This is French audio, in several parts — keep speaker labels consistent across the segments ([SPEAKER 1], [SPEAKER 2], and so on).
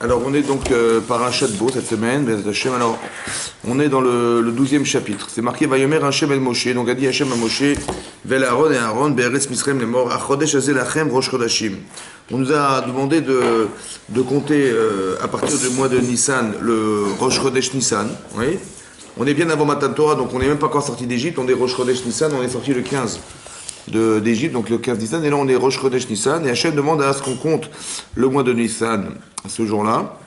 [SPEAKER 1] Alors, on est donc parachat Bo cette semaine. Alors, on est dans le 12e chapitre. C'est marqué Vayomer Hashem el Moshe. Donc, a dit Hashem à Moshe, Vel Aaron et Aaron, Be'eretz Misraim les morts, Achodesh Hazel Lachem Rosh Chodashim. On nous a demandé de compter à partir du mois de Nissan, le Rosh Chodesh Nissan. Oui. On est bien avant Matan Torah, donc on n'est même pas encore sorti d'Égypte. On est Rosh Chodesh Nissan, on est sorti le 15 d'Égypte, donc le 15 Nissan, et là on est Rosh Chodesh Nissan, et Hachem demande à ce qu'on compte le mois de Nissan ce jour-là.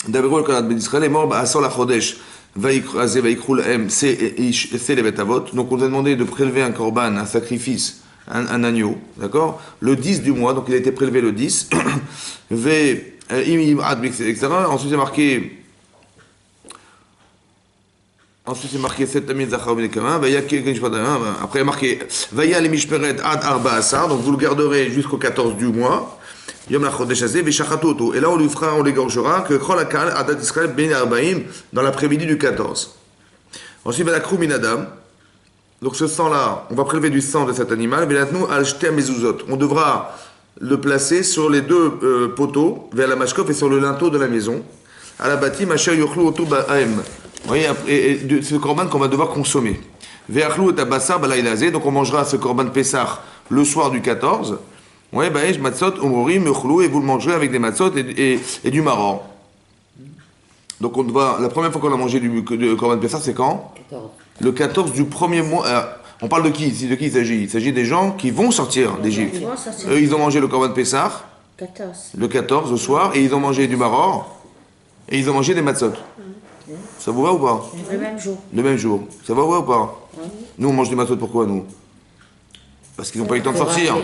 [SPEAKER 1] D'abord, le Kanat Ben Israël est mort à Sol Chodesh, Vaikrul M, c'est les Betavot. Donc on nous a demandé de prélever un korban, un sacrifice, un agneau, d'accord, le 10 du mois, donc il a été prélevé le 10, etc. Ensuite, c'est marqué 7 amis Zachar ben Nekama. Après, il y a marqué Vaya le Mishperet ad Arba Asar. Donc, vous le garderez jusqu'au 14 du mois. Yom la Chodesh Hazeh, Veshachatoto. Et là, on l'égorgera que Chol Akal Adat Israël Ben Arbaim dans l'après-midi du 14. Ensuite, Valakru Min Adam. Donc, ce sang-là, on va prélever du sang de cet animal. Velatnu al Shte Mezuzot. On devra le placer sur les deux poteaux, vers la Mashkof et sur le linteau de la maison. À la bâti, Masher Yochlu Oto Ba'aim. Vous voyez, c'est ce korban qu'on va devoir consommer. Ve'achlou et abassar balaïlazé, donc on mangera ce korban Pessah le soir du 14. Oui, baïj, matzot, umurim, mechlou, et vous le mangerez avec des matzot et du maror. Donc on doit, la première fois qu'on a mangé du korban Pessah, c'est quand
[SPEAKER 2] 14. Le
[SPEAKER 1] 14 du premier mois. On parle de qui ici? De qui il s'agit? Il s'agit des gens qui vont sortir d'Égypte. Eux, ils ont mangé le korban Pessah
[SPEAKER 2] 14.
[SPEAKER 1] Le 14 au soir, et ils ont mangé du maror, et ils ont mangé des matzot. Ça vous va ou pas?
[SPEAKER 2] Le même jour.
[SPEAKER 1] Le même jour. Ça va ou pas?
[SPEAKER 2] Oui.
[SPEAKER 1] Nous, on mange des matzot, pourquoi nous? Parce qu'ils n'ont pas eu le temps de sortir.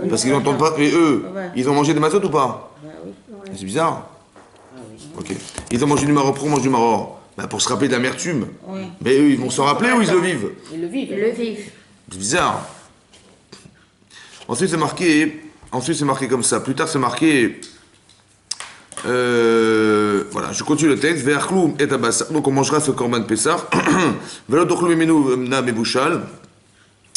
[SPEAKER 1] Parce qu'ils n'entendent pas. Et eux, ils ont mangé des matzot ou pas?
[SPEAKER 2] Oui.
[SPEAKER 1] C'est bizarre. Ok. Ils ont mangé du maror. Pourquoi on mange du maror? Pour se rappeler d'amertume.
[SPEAKER 2] Oui.
[SPEAKER 1] Mais eux, ils vont s'en rappeler ou ils le vivent?
[SPEAKER 2] Ils le vivent.
[SPEAKER 1] C'est bizarre. Ensuite, c'est marqué comme ça. Plus tard, c'est marqué. Voilà, je continue le texte. Ve'achlou et abassar. Donc on mangera ce korban Pessah. Ve'lodochlu mimenu na mebouchal.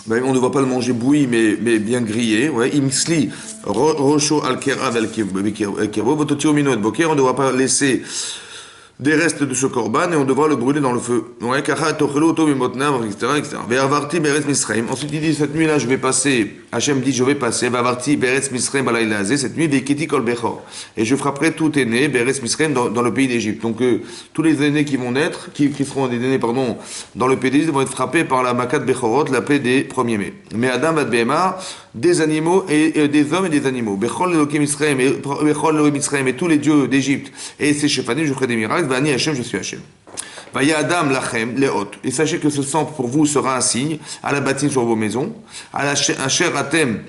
[SPEAKER 1] On ne va pas le manger bouilli, mais bien grillé. Ouais. Imsli rocho al kerav al kirbo. Vototio mino et boker. On ne devra pas laisser des restes de ce korban et on devra le brûler dans le feu. Ouais, kacha tochelo oto mimotnav, etc. Ve'avarti beretz Misraim. Ensuite il dit cette nuit-là je vais passer. Hachem dit je vais passer. Ve'avarti beretz Misraim balayla hazeh. Cette nuit ve'kiti kol bechor. Et je frapperai tout aîné beretz Misraim dans le pays d'Égypte. Donc tous les aînés qui vont naître, qui seront des aînés dans le pays d'Égypte vont être frappés par la makat bechorot, la plaie des premiers mai. Mais Adam va behemar, des animaux et des hommes et des animaux. Bechol elokim Misraim et bechol elokim Misraim et tous les dieux d'Égypte et ses chefanim, je ferai des miracles. Vani Hachem, je suis Hachem. Vaya Adam lachem leot. Et sachez que ce sang pour vous sera un signe à la bâtine sur vos maisons. À la Asher Atem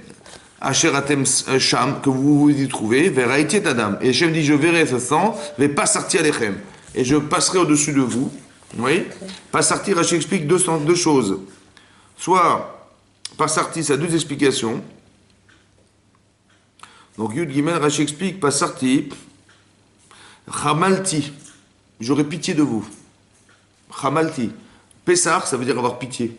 [SPEAKER 1] Sham, que vous vous y trouvez. Vers Haïtiet Adam. Et Hachem dit je verrai ce sang, mais pas sortir lechem. Et je passerai au-dessus de vous. Oui. Pas sortir, Hachem explique deux choses. Soit, pas sortir, ça a deux explications. Donc Yud Gimel, Rashi explique, pas sortir. Chamalti. J'aurai pitié de vous. Chamalti. Pessar, ça veut dire avoir pitié.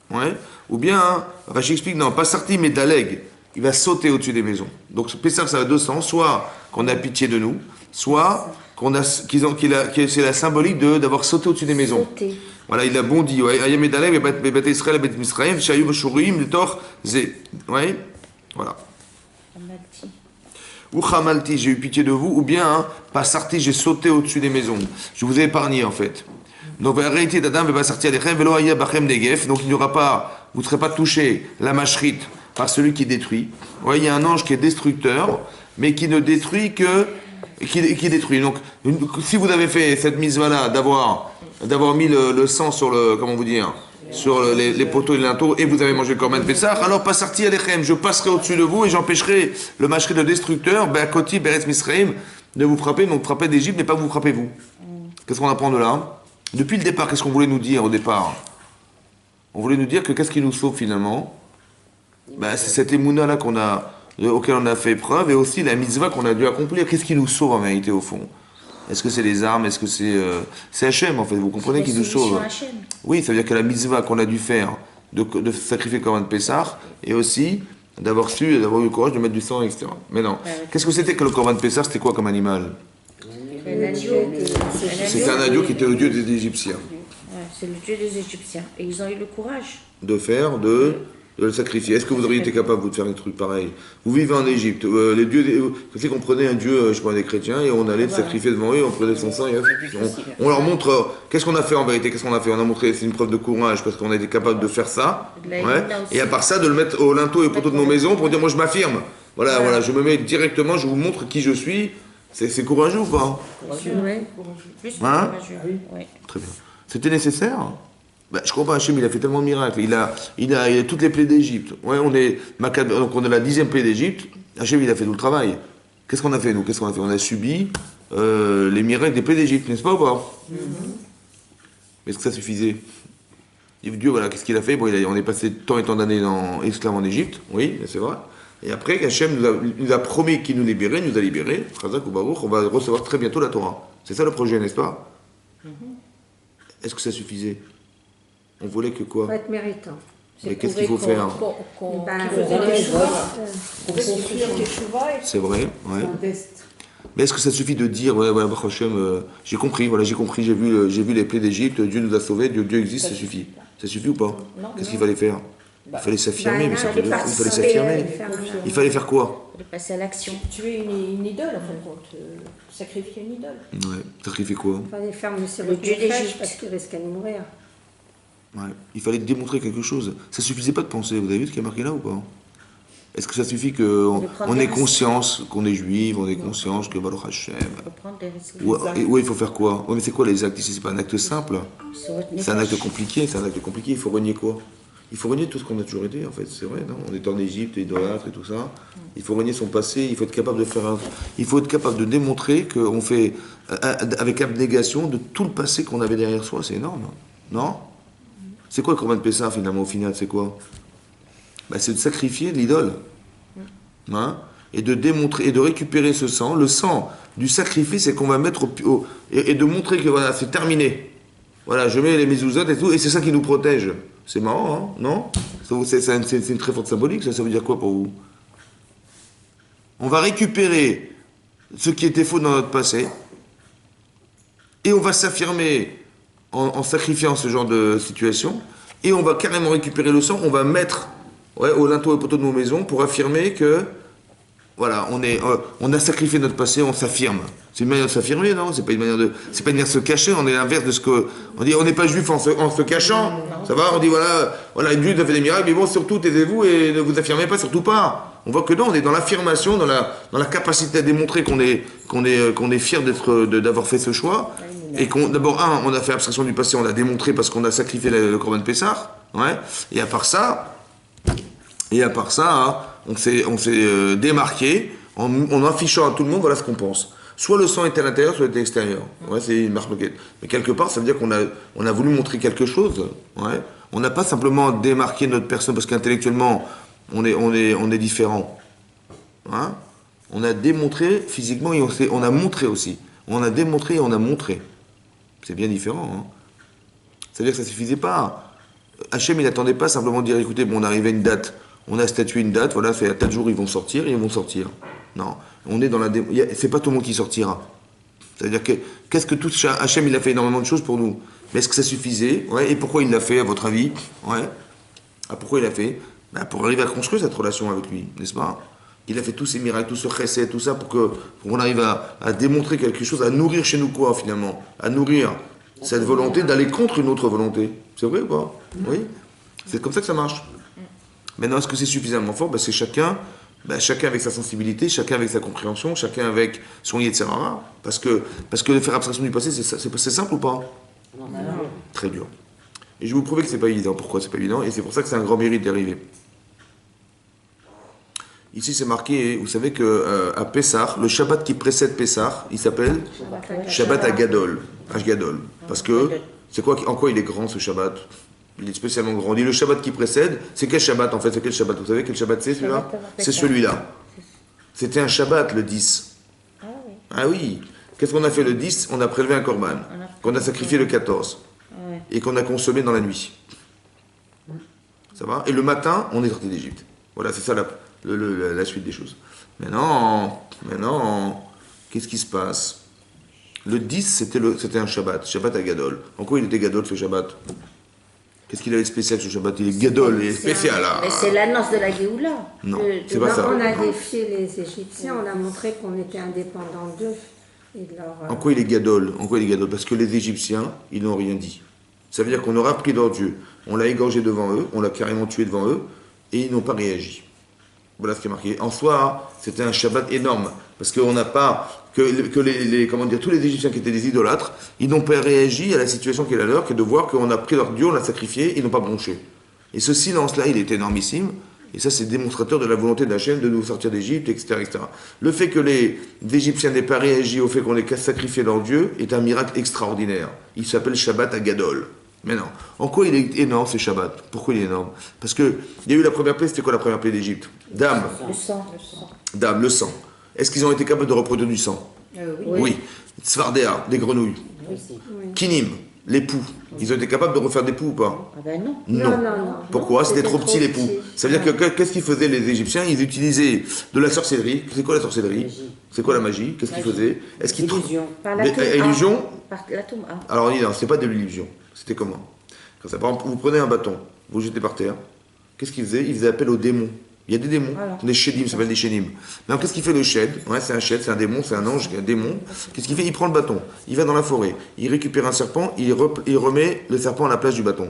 [SPEAKER 1] Ouais. Ou bien, Rashi explique, non, pas sorti, mais Daleg. Il va sauter au-dessus des maisons. Donc, Pessar, ça a deux sens. Soit qu'on a pitié de nous, soit c'est la symbolique d'avoir sauté au-dessus des maisons.
[SPEAKER 2] Sauté.
[SPEAKER 1] Voilà, il a bondi. Ouais. Ayam et Daleg, Bet Israël, Bet Misraïm, Shayub Shurim, Letor, Zé. Ouais. Voilà. Ou Chamalti, j'ai eu pitié de vous, ou bien, pas sorti, j'ai sauté au-dessus des maisons. Je vous ai épargné en fait. Donc, réalité d'Adam, va sortir des rêves, donc il n'y aura pas, vous ne serez pas touché, la mâcherite, par celui qui détruit. Ouais, il y a un ange qui est destructeur, mais qui ne détruit que, qui détruit. Donc, si vous avez fait cette mise-là d'avoir mis le sang sur sur les poteaux et les linteaux, et vous avez mangé le korban Pessah, alors pas sorti alechem, je passerai au-dessus de vous et j'empêcherai le mâcherie de destructeur, Be'akoti Beretz Misraim, de vous frapper, donc frapper d'Égypte, mais pas vous frapper vous. Qu'est-ce qu'on apprend de là? Depuis le départ, qu'est-ce qu'on voulait nous dire au départ? On voulait nous dire que qu'est-ce qui nous sauve finalement? C'est cette émouna-là auquel on a fait preuve, et aussi la mitzvah qu'on a dû accomplir. Qu'est-ce qui nous sauve en vérité au fond? Est-ce que c'est les armes? Est-ce que c'est Hachem en fait? Vous comprenez qui nous sauve? Oui, ça veut dire que la mitzvah qu'on a dû faire de sacrifier comme un Pessah, et aussi d'avoir eu le courage de mettre du sang, etc. Mais non. Qu'est-ce que c'était que le korban Pessah? C'était quoi comme animal? C'était un agneau qui était le dieu des Égyptiens.
[SPEAKER 2] Ouais, c'est le dieu des Égyptiens. Et ils ont eu le courage.
[SPEAKER 1] De le sacrifier. Est-ce que vous auriez été capable vous, de faire des trucs pareils? Vous vivez en Égypte, les dieux, c'est qu'on prenait un dieu, je sais pas, des chrétiens, et on allait le sacrifier devant eux, on prenait son sang, et on leur montre, qu'est-ce qu'on a fait en vérité, qu'est-ce qu'on a fait? On a montré, c'est une preuve de courage, parce qu'on a été capable de faire ça, ouais, et à part ça, de le mettre au linteau et au poteau de nos maisons pour dire, moi je m'affirme, voilà, je me mets directement, je vous montre qui je suis, c'est courageux ou pas?
[SPEAKER 2] Plus que
[SPEAKER 1] Hein?
[SPEAKER 2] courageux. Oui.
[SPEAKER 1] Très bien. C'était nécessaire? Je crois pas, Hachem, il a fait tellement de miracles. Il a toutes les plaies d'Égypte. Ouais, donc on est la 10e plaie d'Égypte. Hachem, il a fait tout le travail. Qu'est-ce qu'on a fait, nous? Qu'est-ce qu'on a fait? On a subi les miracles des plaies d'Égypte, n'est-ce pas ou pas? Mais est-ce que ça suffisait? Dieu, voilà, qu'est-ce qu'il a fait? Bon, on est passé tant et tant d'années esclaves en Égypte, oui, c'est vrai. Et après, Hachem nous a promis qu'il nous libérait, nous a libérés. Chazak ou Baruch, on va recevoir très bientôt la Torah. C'est ça le projet, n'est-ce pas? Est-ce que ça suffisait? On voulait que quoi?
[SPEAKER 3] Faut être méritant.
[SPEAKER 1] Mais qu'est-ce qu'il faut faire? C'est vrai, ouais. Mais est-ce que ça suffit de dire, ouais, Baruch Hashem, j'ai compris, j'ai vu les plaies d'Égypte, Dieu nous a sauvés, Dieu existe, ça suffit. Ça suffit ou pas? Qu'est-ce qu'il fallait faire? Il fallait s'affirmer, mais c'est il fallait s'affirmer. Il fallait faire quoi?
[SPEAKER 2] Il fallait passer à l'action.
[SPEAKER 4] Tuer une idole, en fin de compte. Sacrifier une idole.
[SPEAKER 1] Ouais, sacrifier quoi?
[SPEAKER 3] Il fallait faire monsieur
[SPEAKER 2] Le dieu d'Égypte.
[SPEAKER 3] parce qu'il risquait de mourir.
[SPEAKER 1] Ouais, il fallait démontrer quelque chose. Ça suffisait pas de penser. Vous avez vu ce qui est marqué là ou pas? Est-ce que ça suffit qu'on ait conscience qu'on est juif, on ait conscience que Baruch Hashem?
[SPEAKER 2] Il faut prendre des risques.
[SPEAKER 1] Ouais, il faut faire quoi? Ouais, mais c'est quoi les actes ici? C'est pas un acte simple. C'est un acte compliqué. Il faut renier quoi? Il faut renier tout ce qu'on a toujours été, en fait. C'est vrai, non? On est en Égypte, idolâtre et tout ça. Il faut renier son passé. Il faut être capable de il faut être capable de démontrer qu'on fait avec abnégation de tout le passé qu'on avait derrière soi. C'est énorme, non? C'est quoi le Corban Pessah finalement au final? C'est quoi? C'est de sacrifier l'idole. Hein? Et de démontrer, et de récupérer ce sang. Le sang du sacrifice, c'est qu'on va mettre et de montrer que voilà, c'est terminé. Voilà, je mets les mezuzot et tout, et c'est ça qui nous protège. C'est marrant, hein? Non? C'est une très forte symbolique, ça veut dire quoi pour vous? On va récupérer ce qui était faux dans notre passé, et on va s'affirmer en sacrifiant ce genre de situation, et on va carrément récupérer le sang, on va mettre au linteau et au poteau de nos maisons pour affirmer que voilà, on a sacrifié notre passé, on s'affirme. C'est une manière de s'affirmer, non? C'est pas une manière de se cacher, on est l'inverse de ce que... On dit, on n'est pas juif en se cachant, ça va? On dit, voilà, Dieu a fait des miracles, mais bon, surtout, taisez-vous et ne vous affirmez pas, surtout pas. On voit que non, on est dans l'affirmation, dans la capacité à démontrer qu'on est fier d'avoir fait ce choix. Et d'abord, on a fait abstraction du passé, on l'a démontré parce qu'on a sacrifié le Corban Pessah, ouais. Et à part ça, on s'est démarqué en affichant à tout le monde, voilà ce qu'on pense. Soit le sang était à l'intérieur, soit il était à l'extérieur. Ouais, c'est une marque moquette. Mais quelque part, ça veut dire qu'on a voulu montrer quelque chose. Ouais. On n'a pas simplement démarqué notre personne parce qu'intellectuellement, on est différent. Hein? On a démontré physiquement et on a montré aussi. On a démontré et on a montré. C'est bien différent. Hein? C'est-à-dire que ça ne suffisait pas. Hachem, il n'attendait pas simplement de dire, écoutez, bon, on arrive à une date. On a statué une date, voilà, c'est à tel jour ils vont sortir et ils vont sortir. Non, on est dans c'est pas tout le monde qui sortira. C'est-à-dire que qu'est-ce que tout Hachem, il a fait énormément de choses pour nous. Mais est-ce que ça suffisait? Ouais. Et pourquoi il l'a fait à votre avis? Ouais. Pourquoi il l'a fait? Pour arriver à construire cette relation avec lui, n'est-ce pas? Il a fait tous ces miracles, tout ce chesed, tout ça pour qu'on arrive à démontrer quelque chose, à nourrir chez nous quoi finalement? À nourrir cette volonté d'aller contre une autre volonté. C'est vrai ou pas? Oui. C'est comme ça que ça marche. Maintenant, est-ce que c'est suffisamment fort? C'est chacun avec sa sensibilité, chacun avec sa compréhension, chacun avec son Yetzirah. Parce que faire abstraction du passé, c'est simple ou pas? Non. Très dur. Et je vais vous prouver que c'est pas évident. Pourquoi c'est pas évident? Et c'est pour ça que c'est un grand mérite d'y arriver. Ici, c'est marqué, vous savez qu'à Pessah, le Shabbat qui précède Pessah, il s'appelle Shabbat Agadol. Gadol. Parce que, c'est quoi, en quoi il est grand ce Shabbat? Il est spécialement grand. Et le Shabbat qui précède, c'est quel Shabbat en fait? C'est quel Shabbat? Vous savez quel Shabbat c'est celui-là? C'est celui-là. C'était un Shabbat le 10. Ah oui. Qu'est-ce qu'on a fait le 10? On a prélevé un korban, qu'on a sacrifié le 14, et qu'on a consommé dans la nuit. Ça va? Et le matin, on est sorti d'Égypte. Voilà, c'est ça la suite des choses. Maintenant, qu'est-ce qui se passe? Le 10, c'était un Shabbat. Shabbat à Gadol. En quoi il était Gadol ce Shabbat? Qu'est-ce qu'il avait de spécial ce Shabbat? Il est Gadol, il est spécial là.
[SPEAKER 2] Mais c'est l'annonce de la Géoula.
[SPEAKER 1] Non,
[SPEAKER 2] De-
[SPEAKER 1] c'est
[SPEAKER 2] de-
[SPEAKER 1] pas ça.
[SPEAKER 4] On a défié les Égyptiens, on a montré qu'on était indépendants d'eux et de leur.
[SPEAKER 1] En quoi il est Gadol? En quoi il est Gadol? Parce que les Égyptiens, ils n'ont rien dit. Ça veut dire qu'on aura pris leur Dieu. On l'a égorgé devant eux, on l'a carrément tué devant eux, et ils n'ont pas réagi. Voilà ce qui est marqué. En soi, c'était un Shabbat énorme. Parce qu'on n'a pas. Comment dire, tous les Égyptiens qui étaient des idolâtres, ils n'ont pas réagi à la situation qui est la leur, qui est de voir qu'on a pris leur Dieu, on l'a sacrifié, ils n'ont pas bronché. Et ce silence-là, il est énormissime. Et ça, c'est démonstrateur de la volonté d'Hachem de nous sortir d'Égypte, etc., etc. Le fait que les Égyptiens n'aient pas réagi au fait qu'on ait sacrifié leur Dieu est un miracle extraordinaire. Il s'appelle Shabbat à Gadol. Mais non. En quoi il est énorme ce Shabbat? Pourquoi il est énorme? Parce que il y a eu la première plaie, c'était quoi la première plaie d'Égypte? Dame.
[SPEAKER 2] Le sang.
[SPEAKER 1] Dame, le sang. Est-ce qu'ils ont été capables de reproduire du sang? Oui. Tzvardéa, des grenouilles. Kinim, les poux. Ils ont été capables de refaire des poux ou pas?
[SPEAKER 2] Ah ben non.
[SPEAKER 1] Non.
[SPEAKER 4] Non.
[SPEAKER 1] Pourquoi? C'était trop petit les poux.
[SPEAKER 4] petit.
[SPEAKER 1] Ça veut dire que qu'est-ce qu'ils faisaient les Égyptiens? Ils utilisaient de la sorcellerie. C'est quoi la sorcellerie? C'est quoi la magie? Qu'est-ce qu'ils faisaient? Est-ce qu'ils
[SPEAKER 2] Par la
[SPEAKER 1] illusion?
[SPEAKER 2] Par la tombe.
[SPEAKER 1] Alors on dit non, c'est pas de l'illusion. C'était comment? Quand ça, par exemple, vous prenez un bâton, vous le jetez par terre. Qu'est-ce qu'ils faisaient? Ils faisaient appel aux démons. Il y a des démons, des shédim, ça s'appelle des shédim. Mais qu'est-ce qu'il fait le shed? Ouais, c'est un shed, c'est un démon, c'est un ange, un démon. Qu'est-ce qu'il fait? Il prend le bâton, il va dans la forêt, il récupère un serpent, il remet le serpent à la place du bâton.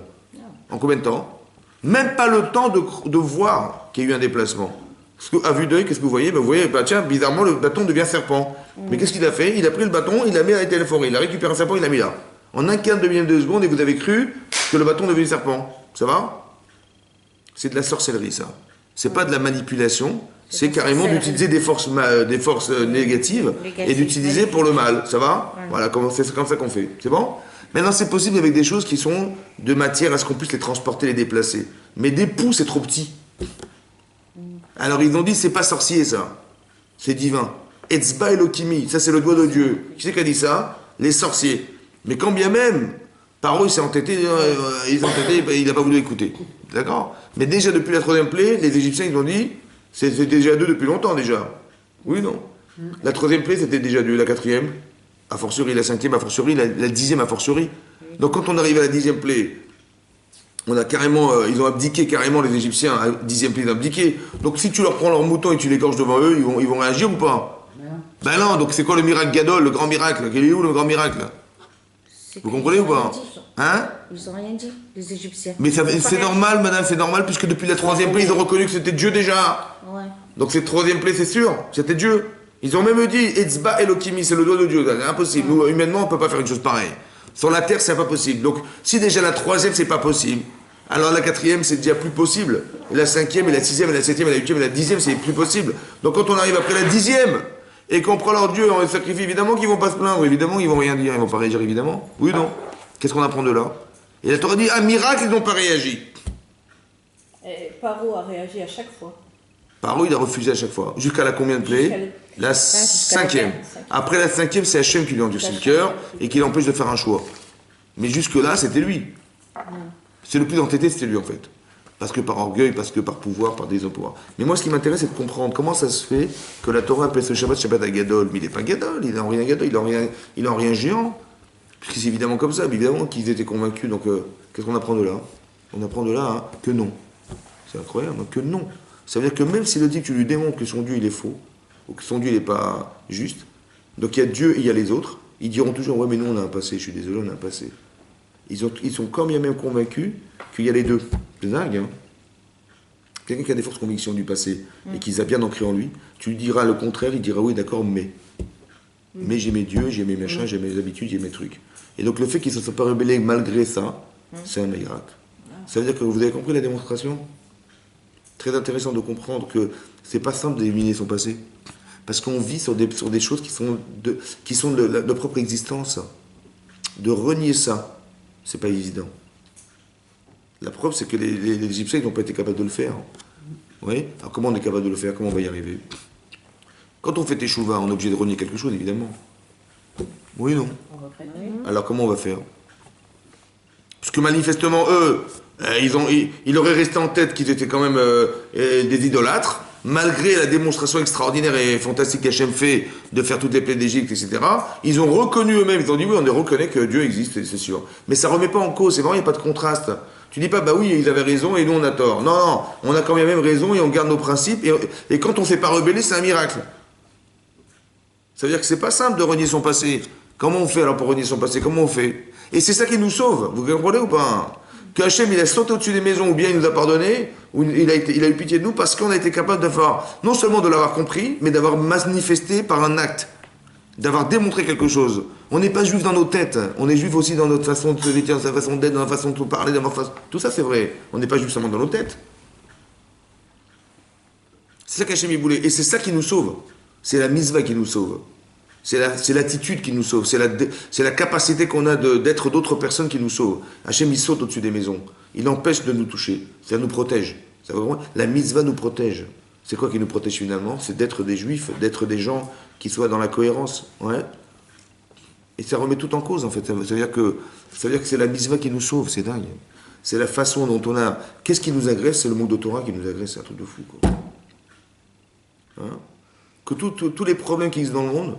[SPEAKER 1] En combien de temps? Même pas le temps de voir qu'il y a eu un déplacement. Parce qu'à vue d'œil, qu'est-ce que vous voyez? Vous voyez, tiens, bizarrement, le bâton devient serpent. Mais qu'est-ce qu'il a fait? Il a pris le bâton, il l'a mis à la forêt, il a récupéré un serpent, il l'a mis là. En un quart de millième de seconde, et vous avez cru que le bâton devenait serpent. Ça va? C'est de la sorcellerie, ça. C'est pas de la manipulation, c'est carrément d'utiliser des forces négatives et d'utiliser pour le mal. Ça va? Voilà, c'est comme ça qu'on fait. C'est bon? Maintenant, c'est possible avec des choses qui sont de matière à ce qu'on puisse les transporter, les déplacer. Mais des poux, c'est trop petit. Alors, ils ont dit, c'est pas sorcier, ça. C'est divin. Etzba Elokimi, ça c'est le doigt de Dieu. Qui c'est qui a dit ça? Les sorciers. Mais quand bien même, par eux, il s'est entêté, il n'a pas voulu écouter. D'accord? Mais déjà depuis la troisième plaie, les Égyptiens, ils ont dit, c'était déjà Dieu depuis longtemps déjà. Oui, non? La troisième plaie, c'était déjà Dieu. La quatrième, a fortiori, la cinquième, a fortiori, la dixième, a fortiori. Donc quand on arrive à la dixième plaie, on a carrément, ils ont abdiqué carrément les Égyptiens, à la dixième plaie, ils ont abdiqué. Donc si tu leur prends leurs moutons et tu les gorges devant eux, ils vont réagir ou pas? Ben non, donc c'est quoi le miracle Gadol, le grand miracle? Quel est où le grand miracle? Vous comprenez ou pas? Hein?
[SPEAKER 2] Ils n'ont rien dit, les Égyptiens.
[SPEAKER 1] Mais c'est normal, madame, c'est normal, puisque depuis la troisième plaie, ils ont reconnu que c'était Dieu déjà.
[SPEAKER 2] Ouais.
[SPEAKER 1] Donc cette troisième plaie, c'est sûr, c'était Dieu. Ils ont même dit, Etzba Elokimi, c'est le doigt de Dieu. C'est impossible. Nous, humainement, on ne peut pas faire une chose pareille. Sur la terre, c'est pas possible. Donc, si déjà la troisième, c'est pas possible, alors la quatrième, c'est déjà plus possible. Et la cinquième, et la sixième, et la septième, et la huitième, et la dixième, c'est plus possible. Donc quand on arrive après la dixième, et qu'on prend leur Dieu et on les sacrifie, évidemment qu'ils vont pas se plaindre, évidemment ils vont rien dire, ils vont pas réagir, évidemment. Oui ou non? Qu'est-ce qu'on apprend de là? Et la Torah dit, un miracle, ils n'ont pas réagi.
[SPEAKER 4] Et Paro a réagi à chaque fois.
[SPEAKER 1] Paro, il a refusé à chaque fois. Jusqu'à la combien de plaie? La cinquième. Après la cinquième, c'est Hachem qui lui endurcit le cœur et qui l'empêche de faire un choix. Mais jusque-là, c'était lui. C'est le plus entêté, c'était lui en fait. Parce que par orgueil, parce que par pouvoir, par désespoir. Mais moi, ce qui m'intéresse, c'est de comprendre comment ça se fait que la Torah appelle ce Shabbat à Gadol. Mais il n'est pas Gadol, il n'a rien Gadol, il n'a rien géant. Puisque c'est évidemment comme ça, évidemment qu'ils étaient convaincus. Donc, qu'est-ce qu'on apprend de là? On apprend de là hein, que non. C'est incroyable, hein, que non. Ça veut dire que même s'il dit que tu lui démontres que son Dieu il est faux, ou que son Dieu il n'est pas juste, donc il y a Dieu et il y a les autres, ils diront toujours ouais mais nous on a un passé, je suis désolé, on a un passé. Ils sont quand bien même convaincus qu'il y a les deux. C'est dingue, hein. Quelqu'un qui a des fortes convictions du passé et qui les a bien ancrées en lui, tu lui diras le contraire, il dira oui d'accord mais j'ai mes dieux, j'ai mes machins, j'ai mes habitudes, j'ai mes trucs. Et donc le fait qu'ils ne se soient pas rebellés malgré ça, c'est un miracle. Ça veut dire que vous avez compris la démonstration? Très intéressant de comprendre que c'est pas simple d'éliminer son passé. Parce qu'on vit sur des choses qui sont de notre propre existence. De renier ça, c'est pas évident. La preuve, c'est que les Égyptiens n'ont pas été capables de le faire. Oui. Alors comment on est capable de le faire? Comment on va y arriver? Quand on fait teshuva, on est obligé de renier quelque chose, évidemment. Oui, non. Alors comment on va faire? Parce que manifestement, eux, il aurait resté en tête qu'ils étaient quand même des idolâtres, malgré la démonstration extraordinaire et fantastique qu'Hachem fait de faire toutes les plaies d'Égypte, etc., ils ont reconnu eux-mêmes, ils ont dit oui, on reconnaît que Dieu existe, c'est sûr. Mais ça ne remet pas en cause, c'est vraiment, il n'y a pas de contraste. Tu dis pas, bah oui, ils avaient raison et nous on a tort. Non, non, on a quand même raison et on garde nos principes, et quand on ne s'est pas rebellé, c'est un miracle. Ça veut dire que c'est pas simple de renier son passé. Comment on fait alors pour renier son passé? Comment on fait? Et c'est ça qui nous sauve, vous comprenez ou pas? Que Hachem, il a sauté au-dessus des maisons, ou bien il nous a pardonné, ou il a eu pitié de nous, parce qu'on a été capable de faire, non seulement de l'avoir compris, mais d'avoir manifesté par un acte, d'avoir démontré quelque chose. On n'est pas juif dans nos têtes, on est juif aussi dans notre façon de se vêtir, dans sa façon d'être, dans la façon de parler, dans notre façon... Tout ça c'est vrai, on n'est pas juif seulement dans nos têtes. C'est ça qu'Hachem il voulait, et c'est ça qui nous sauve. C'est la misva qui nous sauve. C'est l'attitude qui nous sauve, c'est la capacité qu'on a d'être d'autres personnes qui nous sauvent. Hachem, il saute au-dessus des maisons. Il empêche de nous toucher. Ça nous protège. Ça va, la mitzvah nous protège. C'est quoi qui nous protège finalement? C'est d'être des juifs, d'être des gens qui soient dans la cohérence. Ouais. Et ça remet tout en cause en fait. Ça veut dire que c'est la mitzvah qui nous sauve, c'est dingue. C'est la façon dont on a... Qu'est-ce qui nous agresse? C'est le manque de Torah qui nous agresse, c'est un truc de fou. Quoi. Hein? Que tous les problèmes qui existent dans le monde,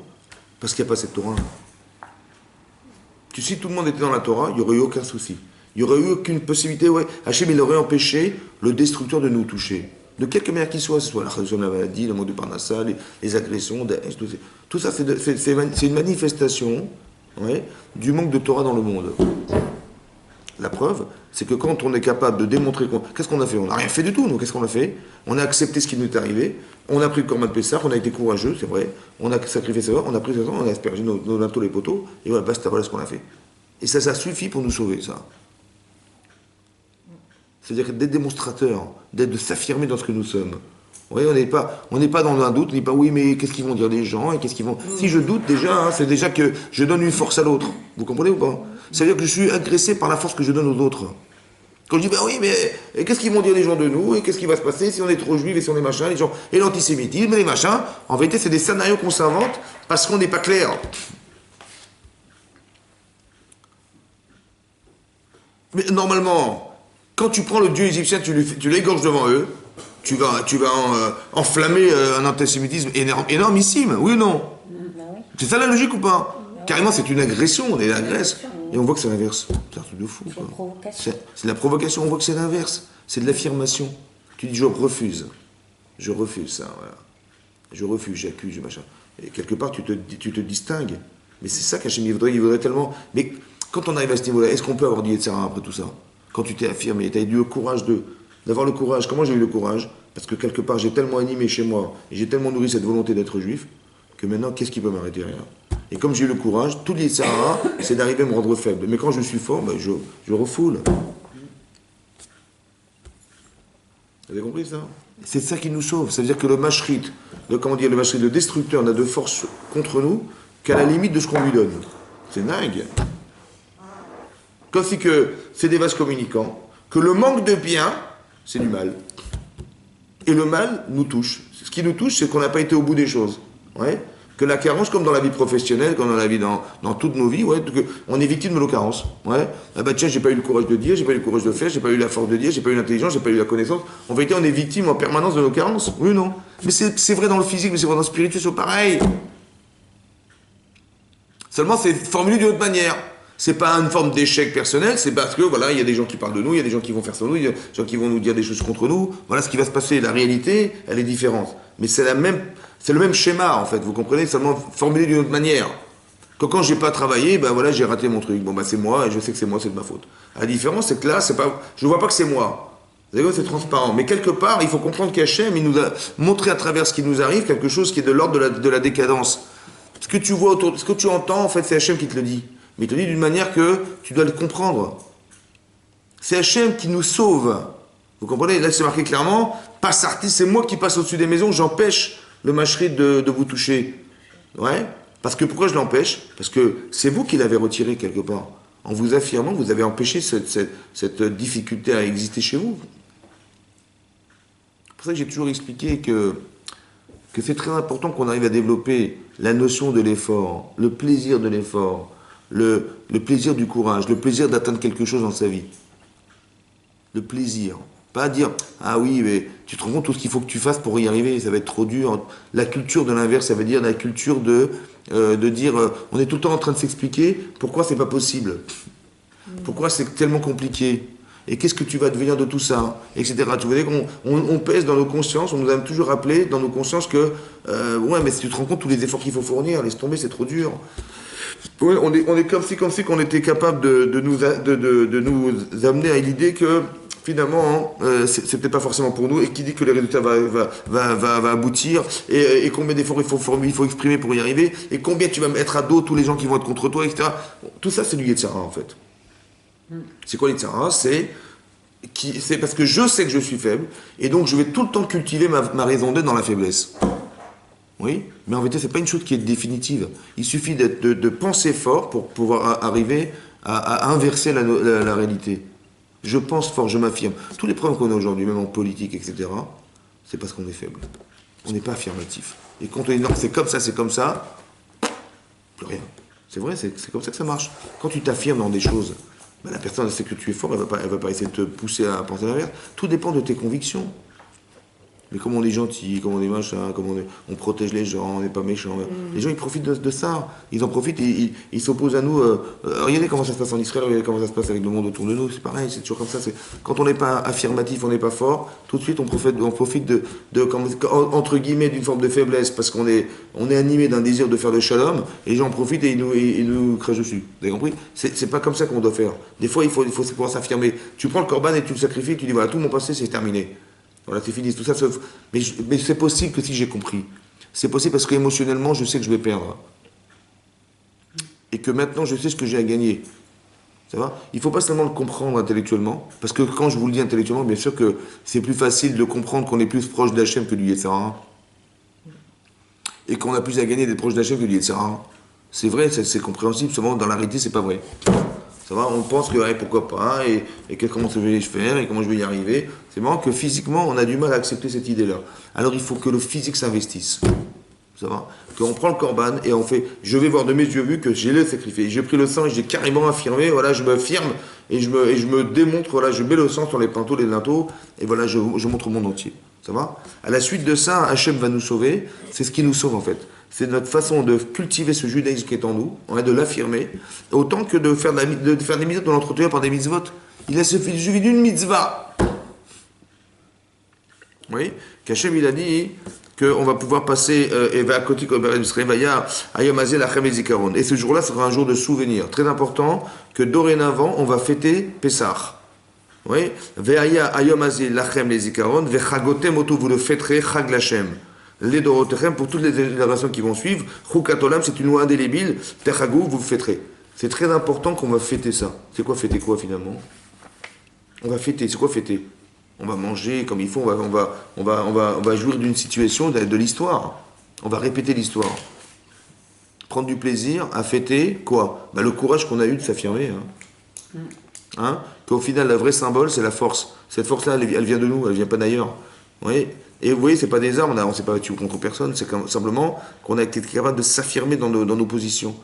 [SPEAKER 1] parce qu'il n'y a pas cette Torah. Si tout le monde était dans la Torah, il n'y aurait eu aucun souci. Il n'y aurait eu aucune possibilité, ouais. Hachem, il aurait empêché le destructeur de nous toucher. De quelque manière qu'il soit, ce soit la réduction de la maladie, le mot de Parnassa, les agressions, tout ça, c'est une manifestation ouais, du manque de Torah dans le monde. La preuve, c'est que quand on est capable de démontrer... Qu'est-ce qu'on a fait? On n'a rien fait du tout, nous. Qu'est-ce qu'on a fait? On a accepté ce qui nous est arrivé. On a pris le Corban de Pessah, on a été courageux, c'est vrai. On a sacrifié ça, on a pris ça, on a aspergé nos linteaux, les poteaux. Et voilà, basta, voilà ce qu'on a fait. Et ça suffit pour nous sauver, ça. C'est-à-dire d'être démonstrateur, de s'affirmer dans ce que nous sommes. Vous voyez, on n'est pas dans un doute, on n'est pas oui, mais qu'est-ce qu'ils vont dire les gens et qu'est-ce qu'ils vont... Si je doute déjà, c'est déjà que je donne une force à l'autre. Vous comprenez ou pas? C'est-à-dire que je suis agressé par la force que je donne aux autres. Quand je dis, ben oui, mais et qu'est-ce qu'ils vont dire les gens de nous? Et qu'est-ce qui va se passer si on est trop juifs et si on est machin, les gens, et l'antisémitisme, et les machins? En vérité, c'est des scénarios qu'on s'invente parce qu'on n'est pas clair. Mais normalement, quand tu prends le dieu égyptien, tu l'égorges devant eux, tu vas enflammer un antisémitisme énormissime, oui ou non? C'est ça la logique ou pas? Carrément, c'est une agression, on les agresse. Et on voit que c'est l'inverse. C'est un truc de fou. C'est de la provocation, on voit que c'est l'inverse. C'est de l'affirmation. Tu dis, je refuse. Je refuse ça, voilà. Je refuse, j'accuse, machin. Et quelque part, tu te distingues. Mais c'est ça qu'Hachem, il voudrait tellement... Mais quand on arrive à ce niveau-là, est-ce qu'on peut avoir dit Yetzirah après tout ça? Quand tu t'es affirmé, tu as eu le courage d'avoir le courage. Comment j'ai eu le courage? Parce que quelque part, j'ai tellement animé chez moi, et j'ai tellement nourri cette volonté d'être juif, que maintenant, qu'est-ce qui peut m'arrêter? Rien. Et comme j'ai eu le courage, tout le Yetzirah, c'est d'arriver à me rendre faible. Mais quand je suis fort, ben je refoule. Vous avez compris ça? C'est ça qui nous sauve. Ça veut dire que le mashrit, le destructeur n'a de force contre nous qu'à la limite de ce qu'on lui donne. C'est dingue. Comme si que c'est des vases communicants, que le manque de bien, c'est du mal. Et le mal nous touche. Ce qui nous touche, c'est qu'on n'a pas été au bout des choses. Ouais. Que la carence, comme dans la vie professionnelle, comme dans la vie dans toutes nos vies, ouais, on est victime de nos carences. Ouais. Ah bah tiens, j'ai pas eu le courage de dire, j'ai pas eu le courage de faire, j'ai pas eu la force de dire, j'ai pas eu l'intelligence, j'ai pas eu la connaissance. En vérité, on est victime en permanence de nos carences. Oui ou non? Mais c'est vrai dans le physique, mais c'est vrai dans le spirituel, c'est pareil. Seulement, c'est formulé d'une autre manière. C'est pas une forme d'échec personnel, c'est parce que, voilà, il y a des gens qui parlent de nous, il y a des gens qui vont faire sur nous, il y a des gens qui vont nous dire des choses contre nous. Voilà ce qui va se passer. La réalité, elle est différente. Mais c'est le même schéma, en fait, vous comprenez, seulement formulé d'une autre manière. Quand j'ai pas travaillé, ben voilà, j'ai raté mon truc. Bon, ben c'est moi, et je sais que c'est moi, c'est de ma faute. La différence, c'est que là, je vois pas que c'est moi. Vous savez, c'est transparent. Mais quelque part, il faut comprendre qu'Hachem, il nous a montré à travers ce qui nous arrive quelque chose qui est de l'ordre de la décadence. Ce que tu vois autour, ce que tu entends, en fait, c'est Hachem qui te le dit. Mais il te le dit d'une manière que tu dois le comprendre. C'est Hachem qui nous sauve. Vous comprenez? Là, c'est marqué clairement, passe artiste, c'est moi qui passe au-dessus des maisons, j'empêche le mashrit de vous toucher. Ouais? Parce que pourquoi je l'empêche? Parce que c'est vous qui l'avez retiré quelque part. En vous affirmant, vous avez empêché cette difficulté à exister chez vous. C'est pour ça que j'ai toujours expliqué que c'est très important qu'on arrive à développer la notion de l'effort, le plaisir de l'effort, le plaisir du courage, le plaisir d'atteindre quelque chose dans sa vie. Le plaisir. Pas dire, ah oui, mais tu te rends compte tout ce qu'il faut que tu fasses pour y arriver, ça va être trop dur. La culture de l'inverse, ça veut dire la culture de dire, on est tout le temps en train de s'expliquer pourquoi c'est pas possible. Pourquoi c'est tellement compliqué. Et qu'est-ce que tu vas devenir de tout ça, etc. Tu vois qu'on on pèse dans nos consciences, on nous a toujours rappelé dans nos consciences que, ouais, mais si tu te rends compte tous les efforts qu'il faut fournir, laisse tomber, c'est trop dur. Ouais, on est comme si qu'on était capable de nous amener à l'idée que finalement, c'est peut-être pas forcément pour nous, et qui dit que les résultats va aboutir, et combien d'efforts il faut exprimer pour y arriver, et combien tu vas mettre à dos tous les gens qui vont être contre toi, etc. Tout ça, c'est du Yetzirah, en fait. C'est quoi l'Yetzirah? C'est parce que je sais que je suis faible, et donc je vais tout le temps cultiver ma raison d'être dans la faiblesse. Oui, mais en vérité, c'est pas une chose qui est définitive. Il suffit de penser fort pour pouvoir arriver à inverser la réalité. Je pense fort, je m'affirme. Tous les problèmes qu'on a aujourd'hui, même en politique, etc., c'est parce qu'on est faible. On n'est pas affirmatif. Et quand on dit non, c'est comme ça, plus rien. C'est vrai, c'est comme ça que ça marche. Quand tu t'affirmes dans des choses, ben la personne elle sait que tu es fort, elle va pas essayer de te pousser à penser l'inverse. Tout dépend de tes convictions. Mais comme on est gentil, comme on est machin, comme on protège les gens, on n'est pas méchant. Les gens, ils profitent de ça. Ils en profitent et ils s'opposent à nous. Regardez comment ça se passe en Israël, regardez comment ça se passe avec le monde autour de nous. C'est pareil, c'est toujours comme ça. Quand on n'est pas affirmatif, on n'est pas fort, tout de suite, on profite entre guillemets, d'une forme de faiblesse, parce qu'on est animé d'un désir de faire le shalom, et les gens en profitent et ils nous crachent dessus. Vous avez compris? C'est pas comme ça qu'on doit faire. Des fois, il faut pouvoir s'affirmer. Tu prends le corban et tu le sacrifies, tu dis, voilà, tout mon passé, c'est terminé. Voilà, c'est fini, tout ça. Mais c'est possible que si j'ai compris. C'est possible parce qu'émotionnellement, je sais que je vais perdre. Et que maintenant, je sais ce que j'ai à gagner. Ça va? Il ne faut pas seulement le comprendre intellectuellement. Parce que quand je vous le dis intellectuellement, bien sûr que c'est plus facile de comprendre qu'on est plus proche d'Hachem que du Yetzirah. Et qu'on a plus à gagner d'être proche d'Hachem que du Yetzirah. C'est vrai, c'est compréhensible. Seulement, dans la réalité, c'est pas vrai. Ça va, on pense que ouais, pourquoi pas, et comment je vais faire, et comment je vais y arriver. C'est marrant que physiquement, on a du mal à accepter cette idée-là. Alors il faut que le physique s'investisse. Ça va, qu'on prend le corban et on fait, je vais voir de mes yeux vu que j'ai le sacrifié. J'ai pris le sang et j'ai carrément affirmé, voilà, je m'affirme et je me démontre, voilà, je mets le sang sur les pinteaux, les linteaux, et voilà, je montre au monde entier. Ça va? À la suite de ça, Hachem va nous sauver. C'est ce qui nous sauve en fait. C'est notre façon de cultiver ce judaïsme qui est en nous, de l'affirmer, autant que de faire des mitzvot, de l'entretenir par des mitzvot. Il a suffi d'une mitzvah. Oui, qu'Hachem il a dit qu'on va pouvoir passer et ce jour-là sera un jour de souvenir. Très important que dorénavant on va fêter Pessah. Oui, ve'aya ayom hazeh lachem les zikaron ve'chagotem oto, vous le fêterez chag lachem. Les dorotechem, pour toutes les générations qui vont suivre, chukat olam, c'est une loi indélébile, techagou, vous le fêterez. C'est très important qu'on va fêter ça. C'est quoi fêter quoi finalement? On va fêter, c'est quoi fêter? On va manger comme il faut, on va jouir d'une situation, de l'histoire. On va répéter l'histoire. Prendre du plaisir à fêter quoi? Le courage qu'on a eu de s'affirmer. Qu'au final, le vrai symbole, c'est la force. Cette force-là, elle vient de nous, elle vient pas d'ailleurs. Oui. Et vous voyez, c'est pas des armes, on s'est pas battu contre personne, c'est simplement qu'on a été capable de s'affirmer dans nos positions.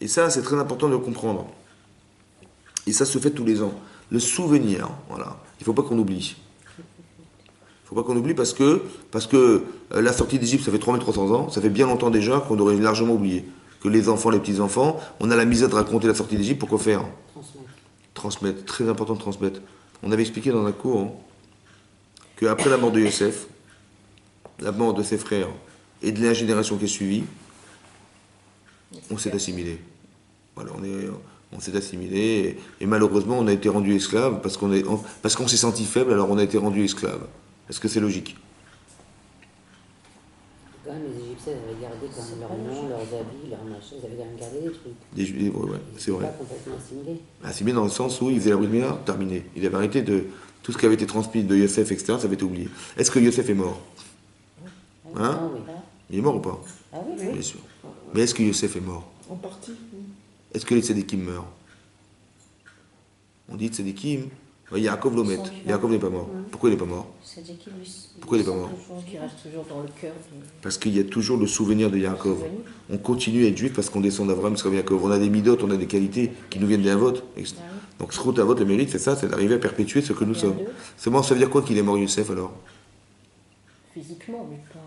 [SPEAKER 1] Et ça, c'est très important de le comprendre. Et ça se fait tous les ans. Le souvenir, voilà. Il ne faut pas qu'on oublie. Il ne faut pas qu'on oublie parce que la sortie d'Égypte, ça fait 3300 ans, ça fait bien longtemps déjà qu'on aurait largement oublié. Que les enfants, les petits-enfants, on a la misère de raconter la sortie d'Égypte, pourquoi faire? Transmettre. Très important de transmettre. On avait expliqué dans un cours qu'après la mort de Yosef, la mort de ses frères et de la génération qui est suivie, on s'est assimilé. Voilà, on s'est assimilé et malheureusement on a été rendu esclave parce qu'on s'est senti faible, alors on a été rendu esclave. Est-ce que c'est logique?
[SPEAKER 3] Quand même, les Égyptiens avaient gardé quand même leur nom, leurs habits, leurs machins, ils avaient quand même gardé des trucs.
[SPEAKER 1] Ouais, c'est vrai.
[SPEAKER 3] Pas complètement assimilés.
[SPEAKER 1] Assimilé dans le sens où ils faisaient la brit milah, terminé. Il avait arrêté de tout ce qui avait été transmis de Yosef, etc., ça avait été oublié. Est-ce que Yosef est mort? Hein?
[SPEAKER 3] Oui.
[SPEAKER 1] Il est mort ou pas?
[SPEAKER 3] Ah oui.
[SPEAKER 1] Bien sûr. Mais est-ce que Yosef est mort?
[SPEAKER 5] En partie.
[SPEAKER 1] Est-ce que les tzadikim meurent? On dit tzadikim, Yaakov l'omet. Yaakov n'est pas mort. Pourquoi il n'est pas mort? Pourquoi il n'est pas mort?
[SPEAKER 2] Qui reste toujours dans le cœur.
[SPEAKER 1] Parce qu'il y a toujours le souvenir de Yaakov. On continue à être juif parce qu'on descend d'Abraham, c'est comme Yaakov. On a des midotes, on a des qualités qui nous viennent d'un vote. Donc, ce à votre mérite, c'est ça, c'est d'arriver à perpétuer ce que nous sommes. C'est bon, ça veut dire quoi qu'il est mort, Youssef, alors?
[SPEAKER 2] Physiquement, mais pas.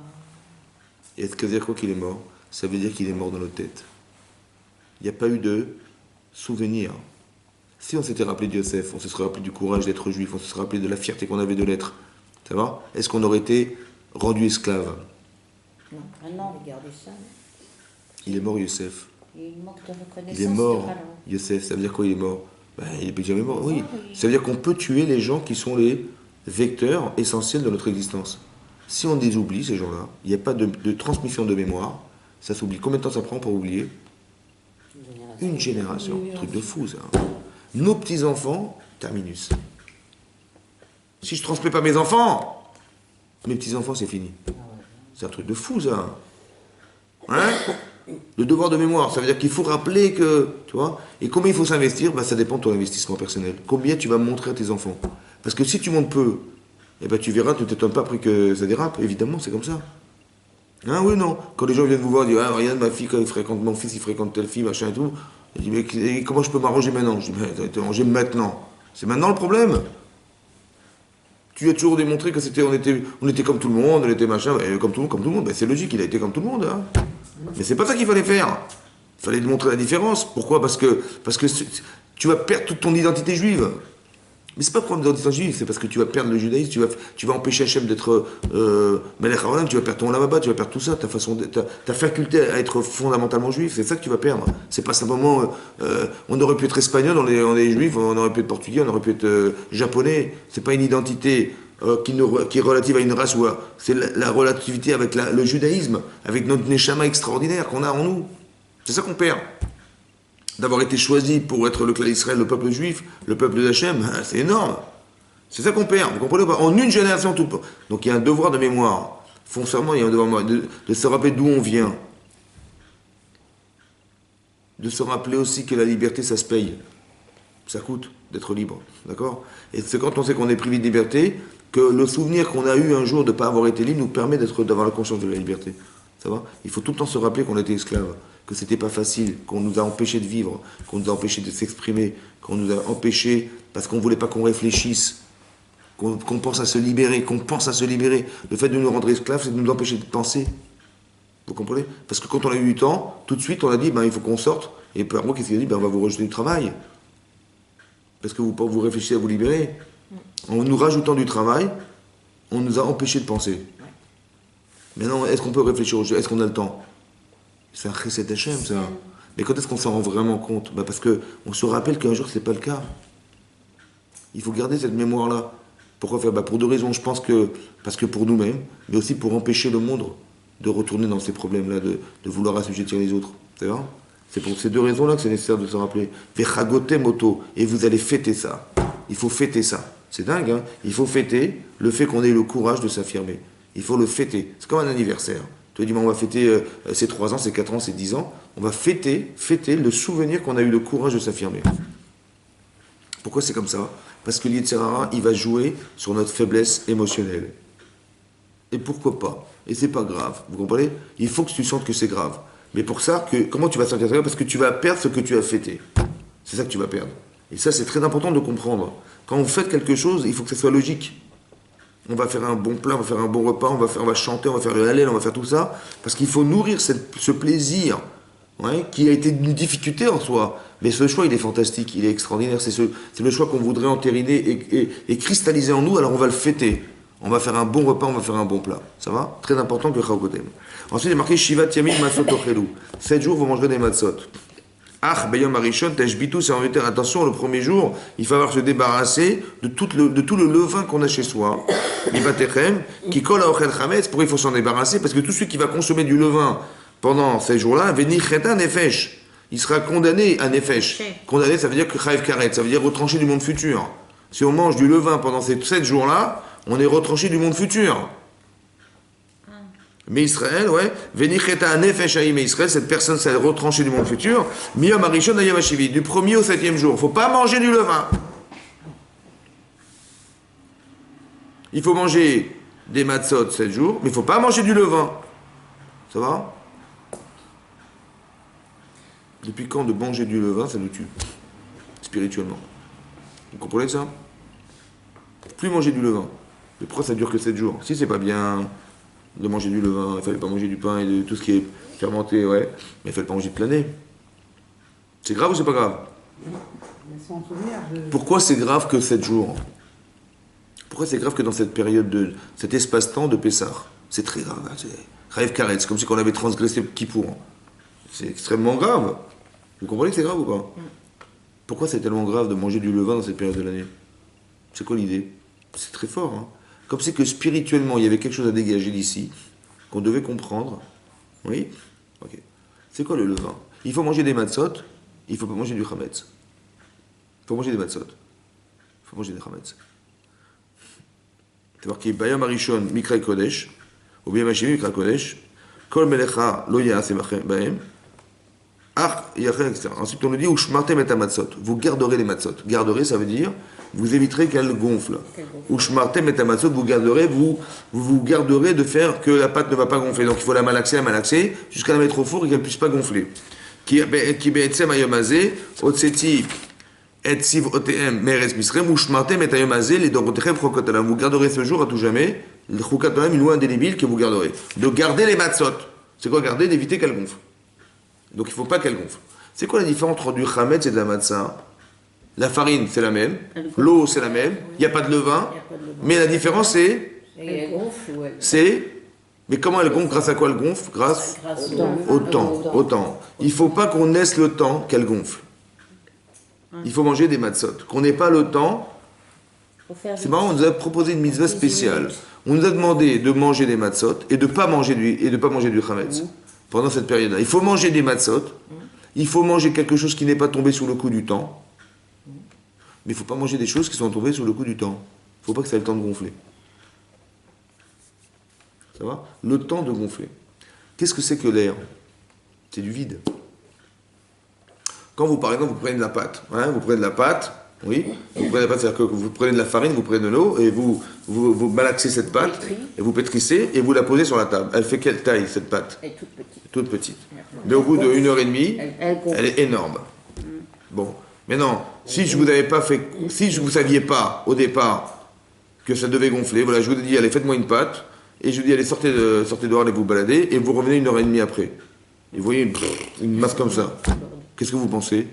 [SPEAKER 1] Et est-ce que ça veut dire quoi qu'il est mort? Ça veut dire qu'il est mort dans notre tête. Il n'y a pas eu de souvenir. Si on s'était rappelé de Yosef, on se serait rappelé du courage d'être juif, on se serait rappelé de la fierté qu'on avait de l'être, ça va? Est-ce qu'on aurait été rendu esclave?
[SPEAKER 2] Non, maintenant, regardez ça.
[SPEAKER 1] Il est mort, Yosef.
[SPEAKER 2] Il manque de reconnaissance.
[SPEAKER 1] Il est mort,
[SPEAKER 2] de talent.
[SPEAKER 1] Yosef. Ça veut dire quoi, il est mort? Ben, il n'est plus jamais mort, oui.
[SPEAKER 2] Oui.
[SPEAKER 1] Ça veut dire qu'on peut tuer les gens qui sont les vecteurs essentiels de notre existence. Si on les oublie, ces gens-là, il n'y a pas de transmission de mémoire, ça s'oublie. Combien de temps ça prend pour oublier? Une génération. Truc de fou, ça. Nos petits-enfants, terminus. Si je ne transmets pas mes enfants, mes petits-enfants, c'est fini. C'est un truc de fou, ça. Hein? Le devoir de mémoire, ça veut dire qu'il faut rappeler que, tu vois, et combien il faut s'investir, ben, ça dépend de ton investissement personnel. Combien tu vas montrer à tes enfants. Parce que si tu montes peu, eh ben, tu verras, tu ne t'étonnes pas après que ça dérape, évidemment, c'est comme ça. Hein, oui, non. Quand les gens viennent vous voir, ils disent, ah, regarde, ma fille, quand il fréquente mon fils, il fréquente telle fille, machin et tout. Il dit, mais comment je peux m'arranger maintenant? Je dis, mais tu vas t'arranger maintenant. C'est maintenant le problème. Tu as toujours démontré que on était comme tout le monde, on était machin, comme tout le monde. Ben, c'est logique, il a été comme tout le monde. Hein. Mais c'est pas ça qu'il fallait faire. Il fallait montrer la différence. Pourquoi? Parce que tu vas perdre toute ton identité juive. Mais c'est pas pour l'identité juive, c'est parce que tu vas perdre le judaïsme, tu vas empêcher Hachem d'être Melech HaOlam, tu vas perdre ton lavaba, tu vas perdre tout ça, ta faculté à être fondamentalement juif, c'est ça que tu vas perdre. C'est pas simplement, on aurait pu être espagnol, on est juif, on aurait pu être portugais, on aurait pu être japonais. C'est pas une identité qui est relative à une race, c'est la relativité avec le judaïsme, avec notre neshama extraordinaire qu'on a en nous. C'est ça qu'on perd. D'avoir été choisi pour être le clan d'Israël, le peuple juif, le peuple d'Hachem, c'est énorme. C'est ça qu'on perd, vous comprenez pas? En une génération, tout. Donc il y a un devoir de mémoire. Foncièrement, il y a un devoir de se rappeler d'où on vient. De se rappeler aussi que la liberté, ça se paye. Ça coûte d'être libre, d'accord? Et c'est quand on sait qu'on est privé de liberté que le souvenir qu'on a eu un jour de ne pas avoir été libre nous permet d'avoir la conscience de la liberté. Ça va? Il faut tout le temps se rappeler qu'on était esclave, que c'était pas facile, qu'on nous a empêchés de vivre, qu'on nous a empêchés de s'exprimer, qu'on nous a empêchés parce qu'on voulait pas qu'on réfléchisse, qu'on pense à se libérer, qu'on pense à se libérer. Le fait de nous rendre esclaves, c'est de nous empêcher de penser. Vous comprenez? Parce que quand on a eu 8 ans, tout de suite on a dit, ben, il faut qu'on sorte. Et par moi, qu'est-ce qu'il a dit? Ben, on va vous rejeter du travail. Parce que vous réfléchissez à vous libérer. En nous rajoutant du travail, on nous a empêchés de penser. Maintenant, est-ce qu'on peut réfléchir au jeu? Est-ce qu'on a le temps? C'est un chesed Hachem, ça. Mais quand est-ce qu'on s'en rend vraiment compte? Parce qu'on se rappelle qu'un jour, ce n'est pas le cas. Il faut garder cette mémoire-là. Pourquoi faire? Pour deux raisons. Je pense parce que pour nous-mêmes, mais aussi pour empêcher le monde de retourner dans ces problèmes-là, de vouloir assujettir les autres. C'est vrai? C'est pour ces deux raisons-là que c'est nécessaire de se rappeler. Vechagote moto. Et vous allez fêter ça. Il faut fêter ça. C'est dingue, hein? Il faut fêter le fait qu'on ait le courage de s'affirmer. Il faut le fêter. C'est comme un anniversaire. Tu dis, on va fêter ses 3 ans, ses 4 ans, ses 10 ans. On va fêter le souvenir qu'on a eu le courage de s'affirmer. Pourquoi c'est comme ça? Parce que l'Yetzer Hara, il va jouer sur notre faiblesse émotionnelle. Et pourquoi pas? Et c'est pas grave. Vous comprenez? Il faut que tu sentes que c'est grave. Mais pour ça, comment tu vas sentir ça? Parce que tu vas perdre ce que tu as fêté. C'est ça que tu vas perdre. Et ça, c'est très important de comprendre. Quand on fête quelque chose, il faut que ça soit logique. On va faire un bon plat, on va faire un bon repas, on va chanter, on va faire le hallel, on va faire tout ça, parce qu'il faut nourrir ce plaisir, qui a été une difficulté en soi. Mais ce choix, il est fantastique, il est extraordinaire. C'est le choix qu'on voudrait entériner et cristalliser en nous, alors on va le fêter. On va faire un bon repas, on va faire un bon plat. Ça va? Très important que Chaokotem. Ensuite, il est marqué Shivat Yamim Matzot Ochelou. 7 jours, vous mangerez des matzot. Ah, Beyom Arishon, Teshbitu, c'est en vérité, attention, le premier jour, il va falloir se débarrasser de tout le levain qu'on a chez soi. Ibatechem, qui colle à Ochel Chametz, pourquoi il faut s'en débarrasser? Parce que tout celui qui va consommer du levain pendant ces jours-là, Veni Cheta Nefesh, il sera condamné à Nefesh. Condamné, ça veut dire que Chayev Karet, ça veut dire retranché du monde futur. Si on mange du levain pendant ces 7 jours-là, on est retranché du monde futur. Mais Israël, Venicheta nefesh haïm Israël, cette personne s'est retranchée du monde futur, Miyom Arishon Ayam Hashivi, du 1er au 7e jour. Il ne faut pas manger du levain. Il faut manger des matzot 7 jours, mais il ne faut pas manger du levain. Ça va? Depuis quand de manger du levain, ça nous tue? Spirituellement. Vous comprenez ça? Plus manger du levain. Mais pourquoi ça dure que 7 jours? Si c'est pas bien de manger du levain, il fallait pas manger du pain et de tout ce qui est fermenté, ouais. Mais il fallait pas manger de l'année. C'est grave ou c'est pas grave? Pourquoi c'est grave que 7 jours? Pourquoi c'est grave que dans cette période de cet espace-temps de Pessah? C'est très grave. Hein, c'est Raïf Karetz, comme si on avait transgressé Kippour. C'est extrêmement grave. Vous comprenez que c'est grave ou pas? Pourquoi c'est tellement grave de manger du levain dans cette période de l'année? C'est quoi l'idée? C'est très fort. Hein, comme c'est que spirituellement, il y avait quelque chose à dégager d'ici, qu'on devait comprendre. Oui? Ok. C'est quoi le levain? Il faut manger des matzot, il faut pas manger du chametz. Il faut manger des matzot. Il faut manger des chametz. C'est marqué Bayam Arishon Mikra Kodesh, ou bien Machimi Mikra Kodesh, Kol Melecha Lo Yaase Bahem, etc. Ensuite, on nous dit Ushmartem et matzot. Vous garderez les matzot. Garderez, ça veut dire vous éviterez qu'elles gonflent. Ushmartem et matzot, vous garderez, vous garderez de faire que la pâte ne va pas gonfler. Donc il faut la malaxer, jusqu'à la mettre au four et qu'elle ne puisse pas gonfler. Qui be'etzem ayomazé, otseti et siv otm meres misrem, ushmartem et ayomazé, les dorotechem chokotalam. Vous garderez ce jour à tout jamais, le chokotalam, une loi indélébile que vous garderez. De garder les matzot. C'est quoi garder? D'éviter qu'elles gonflent. Donc il ne faut pas qu'elle gonfle. C'est quoi la différence entre du chametz et de la matzah? La farine, c'est la même. L'eau, c'est la même. Il n'y a pas de levain. Mais la différence, c'est... Mais comment elle gonfle? Grâce à quoi elle gonfle? Grâce au temps. Il ne faut pas qu'on laisse le temps qu'elle gonfle. Il faut manger des matzot. Qu'on n'ait pas le temps... C'est marrant, on nous a proposé une mitzvah spéciale. On nous a demandé de manger des matzot et de ne pas manger du chametz. Pendant cette période-là. Il faut manger des matzot, il faut manger quelque chose qui n'est pas tombé sous le coup du temps, mais il ne faut pas manger des choses qui sont tombées sous le coup du temps. Il ne faut pas que ça ait le temps de gonfler. Ça va? Le temps de gonfler. Qu'est-ce que c'est que l'air? C'est du vide. Quand vous, par exemple, vous prenez de la pâte, vous prenez de la pâte, oui, vous prenez de la pâte, c'est-à-dire que vous prenez de la farine, vous prenez de l'eau, et vous malaxez cette pâte, et vous pétrissez, et vous la posez sur la table. Elle fait quelle taille, cette pâte?
[SPEAKER 2] Elle est toute petite.
[SPEAKER 1] Toute petite. Mais au bout d'une heure et demie, elle est énorme. Bon, maintenant, si je vous saviez pas au départ que ça devait gonfler, voilà, je vous ai dit, allez, faites-moi une pâte, et je vous dis, allez, sortez dehors, allez vous balader, et vous revenez une heure et demie après. Et vous voyez une masse comme ça. Qu'est-ce que vous pensez?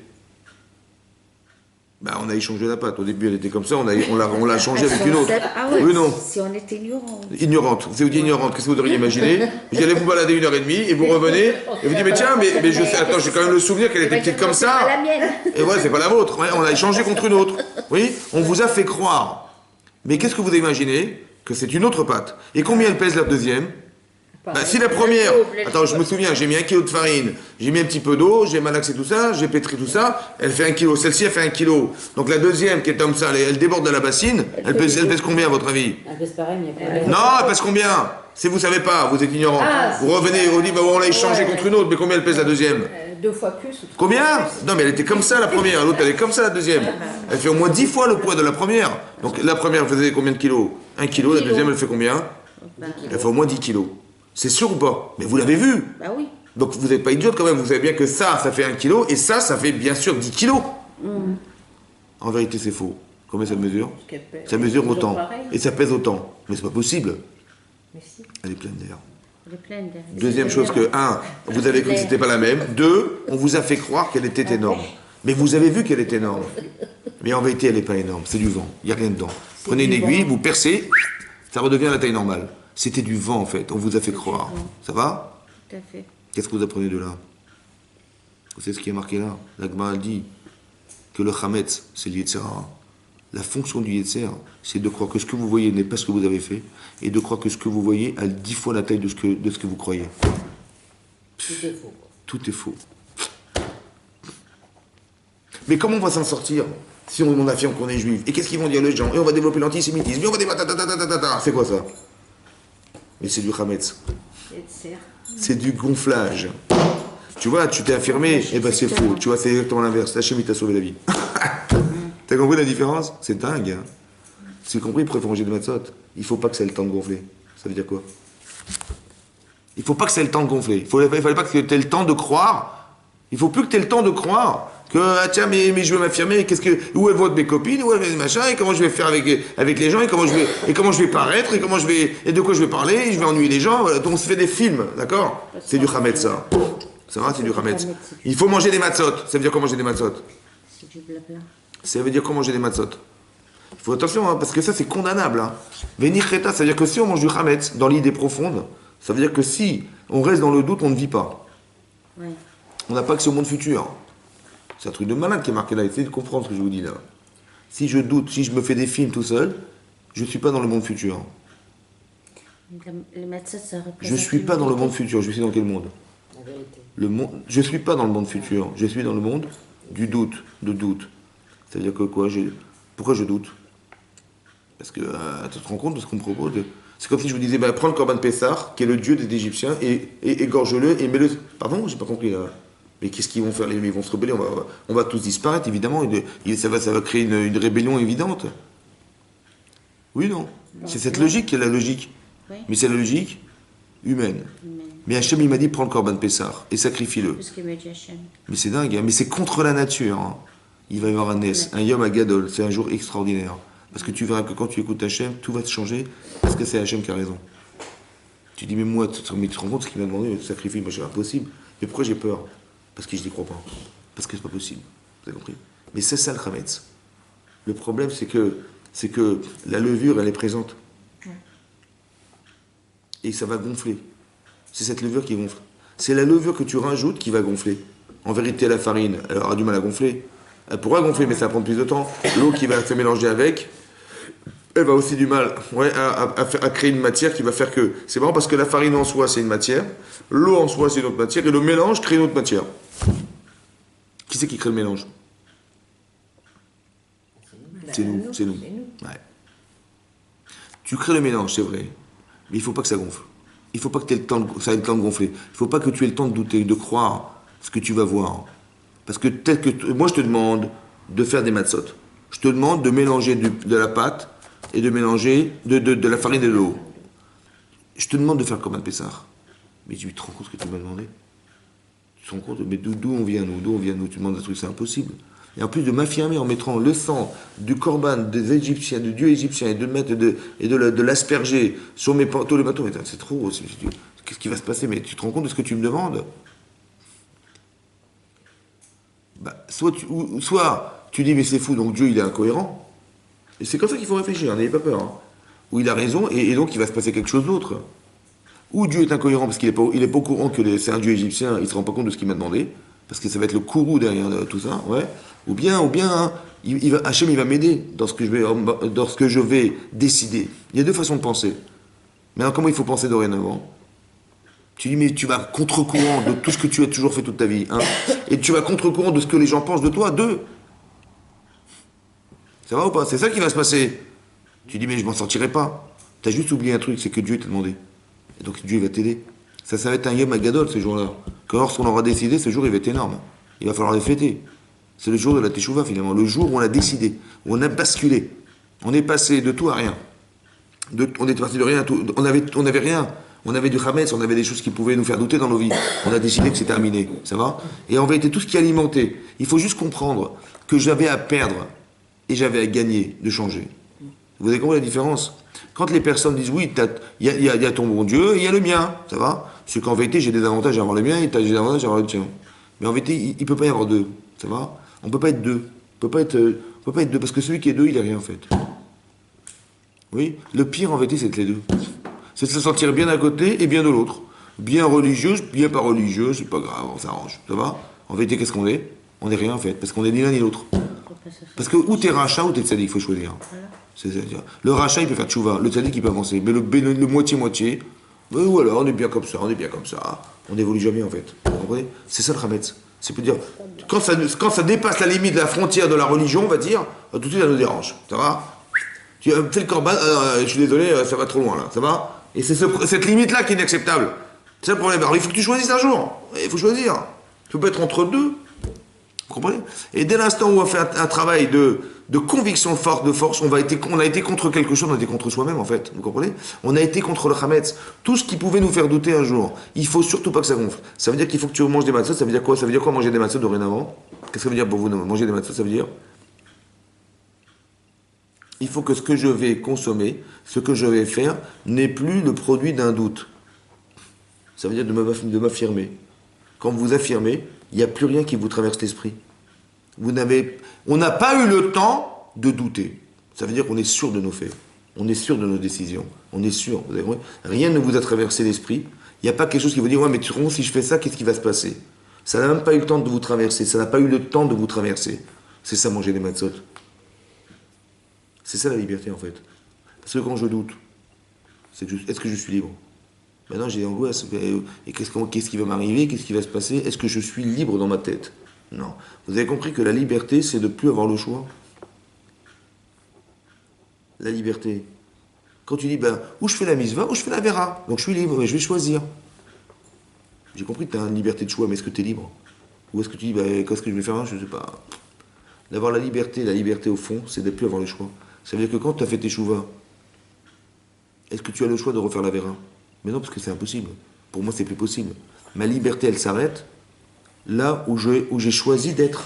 [SPEAKER 1] On a échangé la pâte. Au début, elle était comme ça, on l'a changée avec une autre.
[SPEAKER 2] Ah ouais,
[SPEAKER 1] oui, non.
[SPEAKER 2] Si on était ignorant.
[SPEAKER 1] Ignorante. Si vous dites ignorante, qu'est-ce que vous auriez imaginé? Vous allez vous balader une heure et demie, et vous revenez, et vous dites, mais tiens, mais je sais, attends, j'ai quand même le souvenir qu'elle était petite comme ça.
[SPEAKER 2] C'est pas la mienne.
[SPEAKER 1] Et ouais, c'est pas la vôtre. Ouais, on l'a échangée contre une autre. Oui, on vous a fait croire. Mais qu'est-ce que vous imaginez? Que c'est une autre pâte. Et combien elle pèse la deuxième? Si la première, attends, je me souviens, j'ai mis 1 kilo de farine, j'ai mis un petit peu d'eau, j'ai malaxé tout ça, j'ai pétri tout ça, elle fait 1 kilo. Celle-ci, elle fait 1 kilo. Donc la deuxième, qui est comme ça, elle déborde de la bassine, elle pèse combien à votre avis?
[SPEAKER 3] Elle pèse pareil, mais il n'y a pas...
[SPEAKER 1] Non, elle pèse combien? Si vous savez pas, vous êtes ignorant. Vous revenez, vous dites, on l'a échangé contre une autre, mais combien elle pèse la deuxième?
[SPEAKER 5] 2 fois plus.
[SPEAKER 1] Combien? Non, mais elle était comme ça la première, l'autre elle est comme ça la deuxième. Elle fait au moins 10 fois le poids de la première. Donc la première elle faisait combien de kilos? 1 kilo, la deuxième elle fait combien? Elle fait au moins 10 kilos. C'est sûr ou pas? Mais vous l'avez vu.
[SPEAKER 2] Bah oui.
[SPEAKER 1] Donc vous n'êtes pas idiote quand même, vous savez bien que ça fait 1 kilo, et ça fait bien sûr 10 kilos. En vérité c'est faux. Combien ça mesure? Ça mesure autant. Et ça pèse autant. Mais c'est pas possible. Elle est pleine d'air.
[SPEAKER 2] Elle est pleine d'air.
[SPEAKER 1] Deuxième chose que, 1, vous avez cru que c'était pas la même. 2, on vous a fait croire qu'elle était énorme. Mais vous avez vu qu'elle est énorme. Mais en vérité elle n'est pas énorme, c'est du vent, il n'y a rien dedans. Prenez une aiguille, vous percez, ça redevient la taille normale. C'était du vent en fait, on vous a fait croire. Ça va?
[SPEAKER 2] Tout à fait.
[SPEAKER 1] Qu'est-ce que vous apprenez de là? Vous savez ce qui est marqué là? La Gemara dit que le Chametz, c'est le Yetzer Hara. La fonction du Yetzer, c'est de croire que ce que vous voyez n'est pas ce que vous avez fait, et de croire que ce que vous voyez a 10 fois la taille de ce que vous croyez.
[SPEAKER 3] Tout est faux.
[SPEAKER 1] Tout est faux. Mais comment on va s'en sortir si on affirme qu'on est juif? Et qu'est-ce qu'ils vont dire les gens? Et on va développer l'antisémitisme, et on va développer... C'est quoi ça? Mais c'est du Chametz. C'est du gonflage. Tu vois, tu t'es affirmé, et ben c'est faux. Tu vois, c'est exactement l'inverse. Hachem, il t'a sauvé la vie. T'as compris la différence? C'est dingue. Hein, c'est compris pourquoi il faut manger de matzot. Il faut pas que ça ait le temps de gonfler. Ça veut dire quoi? Il faut pas que ça ait le temps de gonfler. Il fallait pas que tu aies le temps de croire. Il faut plus que tu aies le temps de croire Que, ah tiens, mais je veux m'affirmer, où elles vont être mes copines, où elles vont être machin, et comment je vais faire avec les gens, et comment je vais paraître, et de quoi je vais parler, et je vais ennuyer les gens. Voilà. Donc on se fait des films, d'accord? C'est du Hametz, ça. Ça va, c'est du Hametz. Il faut manger des matzot. Ça veut dire quoi manger des matzot?
[SPEAKER 2] C'est du blabla.
[SPEAKER 1] Ça veut dire quoi manger des matzot? Il faut attention, hein, parce que ça c'est condamnable. Hein. Venir Reta, ça veut dire que si on mange du Hametz, dans l'idée profonde, ça veut dire que si on reste dans le doute, on ne vit pas.
[SPEAKER 2] Ouais.
[SPEAKER 1] On n'a pas accès au monde futur. C'est un truc de malade qui est marqué là. Essayez de comprendre ce que je vous dis là. Si je doute, si je me fais des films tout seul, je ne suis pas dans le monde futur.
[SPEAKER 2] Les matzot, ça représente.
[SPEAKER 1] Je ne suis pas dans le monde futur. Je suis dans quel monde?
[SPEAKER 3] La vérité.
[SPEAKER 1] Je ne suis pas dans le monde futur. Je suis dans le monde du doute. De doute. C'est-à-dire que quoi? Pourquoi je doute? Parce que tu te rends compte de ce qu'on me propose? C'est comme si je vous disais, prends le Corban Pessah, qui est le dieu des Égyptiens, et égorge-le et mets-le. Pardon? J'ai pas compris là. Mais qu'est-ce qu'ils vont faire? Ils vont se rebeller, on va tous disparaître, évidemment. Ça va créer une rébellion évidente. Oui, non? C'est cette logique qui est la logique.
[SPEAKER 2] Oui.
[SPEAKER 1] Mais c'est la logique humaine. Mais Hachem, il m'a dit, prends le Corban Pessah et sacrifie-le.
[SPEAKER 2] C'est ce que me dit Hachem.
[SPEAKER 1] Mais c'est dingue, hein. Mais c'est contre la nature. Hein. Il va y avoir un Nes, un Yom Agadol. C'est un jour extraordinaire. Parce que tu verras que quand tu écoutes Hachem, tout va te changer, parce que c'est Hachem qui a raison. Tu dis, mais moi, tu te rends compte ce qu'il m'a demandé, le sacrifice, moi, c'est impossible. Mais pourquoi j'ai peur? Parce que je n'y crois pas. Parce que c'est pas possible. Vous avez compris? Mais c'est ça le Hametz. Le problème, c'est que la levure, elle est présente. Et ça va gonfler. C'est cette levure qui gonfle. C'est la levure que tu rajoutes qui va gonfler. En vérité, la farine, elle aura du mal à gonfler. Elle pourra gonfler, mais ça va prendre plus de temps. L'eau qui va se mélanger avec, elle va aussi du mal à créer une matière qui va faire que... C'est marrant parce que la farine en soi, c'est une matière. L'eau en soi, c'est une autre matière. Et le mélange crée une autre matière. Qui c'est qui crée le mélange? C'est nous. Ouais. Tu crées le mélange, c'est vrai. Mais il ne faut pas que ça gonfle. Il ne faut pas que ça ait le temps de gonfler. Il ne faut pas que tu aies le temps de douter, de croire ce que tu vas voir. Parce que moi, je te demande de faire des matzot. Je te demande de mélanger de la pâte et de mélanger de la farine et de l'eau. Je te demande de faire comme un Pessah. Mais tu te rends compte ce que tu m'as demandé? Tu te rends compte? Mais d'où on vient, nous? D'où on vient, nous? Tu demandes un truc, c'est impossible. Et en plus de m'affirmer en mettant le sang du Corban des Égyptiens, du dieu égyptien, et de l'asperger sur mes tous les bateaux, mais c'est trop. Qu'est-ce qui va se passer? Mais tu te rends compte de ce que tu me demandes? Soit tu dis mais c'est fou, donc Dieu il est incohérent. Et c'est comme ça qu'il faut réfléchir, n'ayez pas peur. Hein. Ou il a raison, et donc il va se passer quelque chose d'autre. Ou Dieu est incohérent parce qu'il n'est pas au courant que c'est un Dieu égyptien, il ne se rend pas compte de ce qu'il m'a demandé, parce que ça va être le kourou derrière tout ça, ouais. Ou bien hein, Hachem il va m'aider dans ce que je vais décider. Il y a deux façons de penser. Mais alors comment il faut penser dorénavant? Tu dis, mais tu vas contre-courant de tout ce que tu as toujours fait toute ta vie. Hein, et tu vas contre-courant de ce que les gens pensent de toi. Ça va ou pas? C'est ça qui va se passer. Tu dis, mais je m'en sortirai pas. Tu as juste oublié un truc, c'est que Dieu t'a demandé. Et donc Dieu va t'aider. Ça va être un Yom Agadol ce jour-là. Que lorsqu'on aura décidé, ce jour il va être énorme. Il va falloir les fêter. C'est le jour de la Teshuvah finalement. Le jour où on a décidé, où on a basculé. On est passé de tout à rien. On est passé de rien à tout. On avait rien. On avait du Hametz, on avait des choses qui pouvaient nous faire douter dans nos vies. On a décidé que c'est terminé, ça va? Et en vérité, tout ce qui alimentait, il faut juste comprendre que j'avais à perdre et j'avais à gagner de changer. Vous avez compris la différence? Quand les personnes disent oui, il y a ton bon Dieu et il y a le mien, ça va? C'est qu'en vérité, j'ai des avantages à avoir le mien et tu as des avantages à avoir le tien. Mais en vérité, il ne peut pas y avoir deux, ça va? On ne peut pas être deux. On peut pas être deux, parce que celui qui est deux, il n'est rien en fait. Oui? Le pire en vérité, c'est les deux. C'est de se sentir bien d'un côté et bien de l'autre. Bien religieuse, bien pas religieuse, c'est pas grave, on s'arrange. Ça va? En vérité, qu'est-ce qu'on est? On n'est rien en fait, parce qu'on est ni l'un ni l'autre. Parce que ou t'es rachat ou t'es tzadik, il faut choisir. C'est-à-dire, le rachat, il peut faire tchouva, le tzadik, il peut avancer. Mais le moitié-moitié, ou alors on est bien comme ça, on n'évolue jamais en fait. Vous comprenez? C'est ça le Hametz. C'est pour dire, quand ça dépasse la limite de la frontière de la religion, on va dire, tout de suite, ça nous dérange. Ça va? Tu fais le corban, je suis désolé, ça va trop loin là, ça va? Et c'est cette limite-là qui est inacceptable. C'est le problème. Alors il faut que tu choisisses un jour. Il faut choisir. Tu peux pas être entre deux. Vous comprenez? Et dès l'instant où on fait un travail de conviction forte, de force, on a été contre quelque chose, on a été contre soi-même en fait. Vous comprenez? On a été contre le Hametz. Tout ce qui pouvait nous faire douter un jour. Il faut surtout pas que ça gonfle. Ça veut dire qu'il faut que tu manges des matzot. Ça veut dire quoi? Ça veut dire quoi manger des matzot dorénavant? Qu'est-ce que ça veut dire pour vous manger des matzot? Ça veut dire il faut que ce que je vais consommer, ce que je vais faire, n'est plus le produit d'un doute. Ça veut dire de m'affirmer. Quand vous affirmez, il n'y a plus rien qui vous traverse l'esprit. On n'a pas eu le temps de douter. Ça veut dire qu'on est sûr de nos faits. On est sûr de nos décisions. On est sûr. Vous avez compris? Rien ne vous a traversé l'esprit. Il n'y a pas quelque chose qui vous dit ouais, mais tu comprends, si je fais ça, qu'est-ce qui va se passer? Ça n'a même pas eu le temps de vous traverser. Ça n'a pas eu le temps de vous traverser. C'est ça, manger des matzot. C'est ça la liberté, en fait. Parce que quand je doute, est-ce que je suis libre? Maintenant, j'ai l'angoisse. Et qu'est-ce qui va m'arriver? Qu'est-ce qui va se passer? Est-ce que je suis libre dans ma tête? Non. Vous avez compris que la liberté, c'est de ne plus avoir le choix. La liberté. Quand tu dis, ben, ou je fais la misva, ou je fais la vera. Donc je suis libre, mais je vais choisir. J'ai compris que tu as une liberté de choix, mais est-ce que tu es libre? Ou est-ce que tu dis, ben, qu'est-ce que je vais faire? Je ne sais pas. D'avoir la liberté au fond, c'est de ne plus avoir le choix. Ça veut dire que quand tu as fait tes chouvas, est-ce que tu as le choix de refaire la vera? Mais non, parce que c'est impossible. Pour moi, c'est plus possible. Ma liberté, elle s'arrête là où j'ai choisi d'être.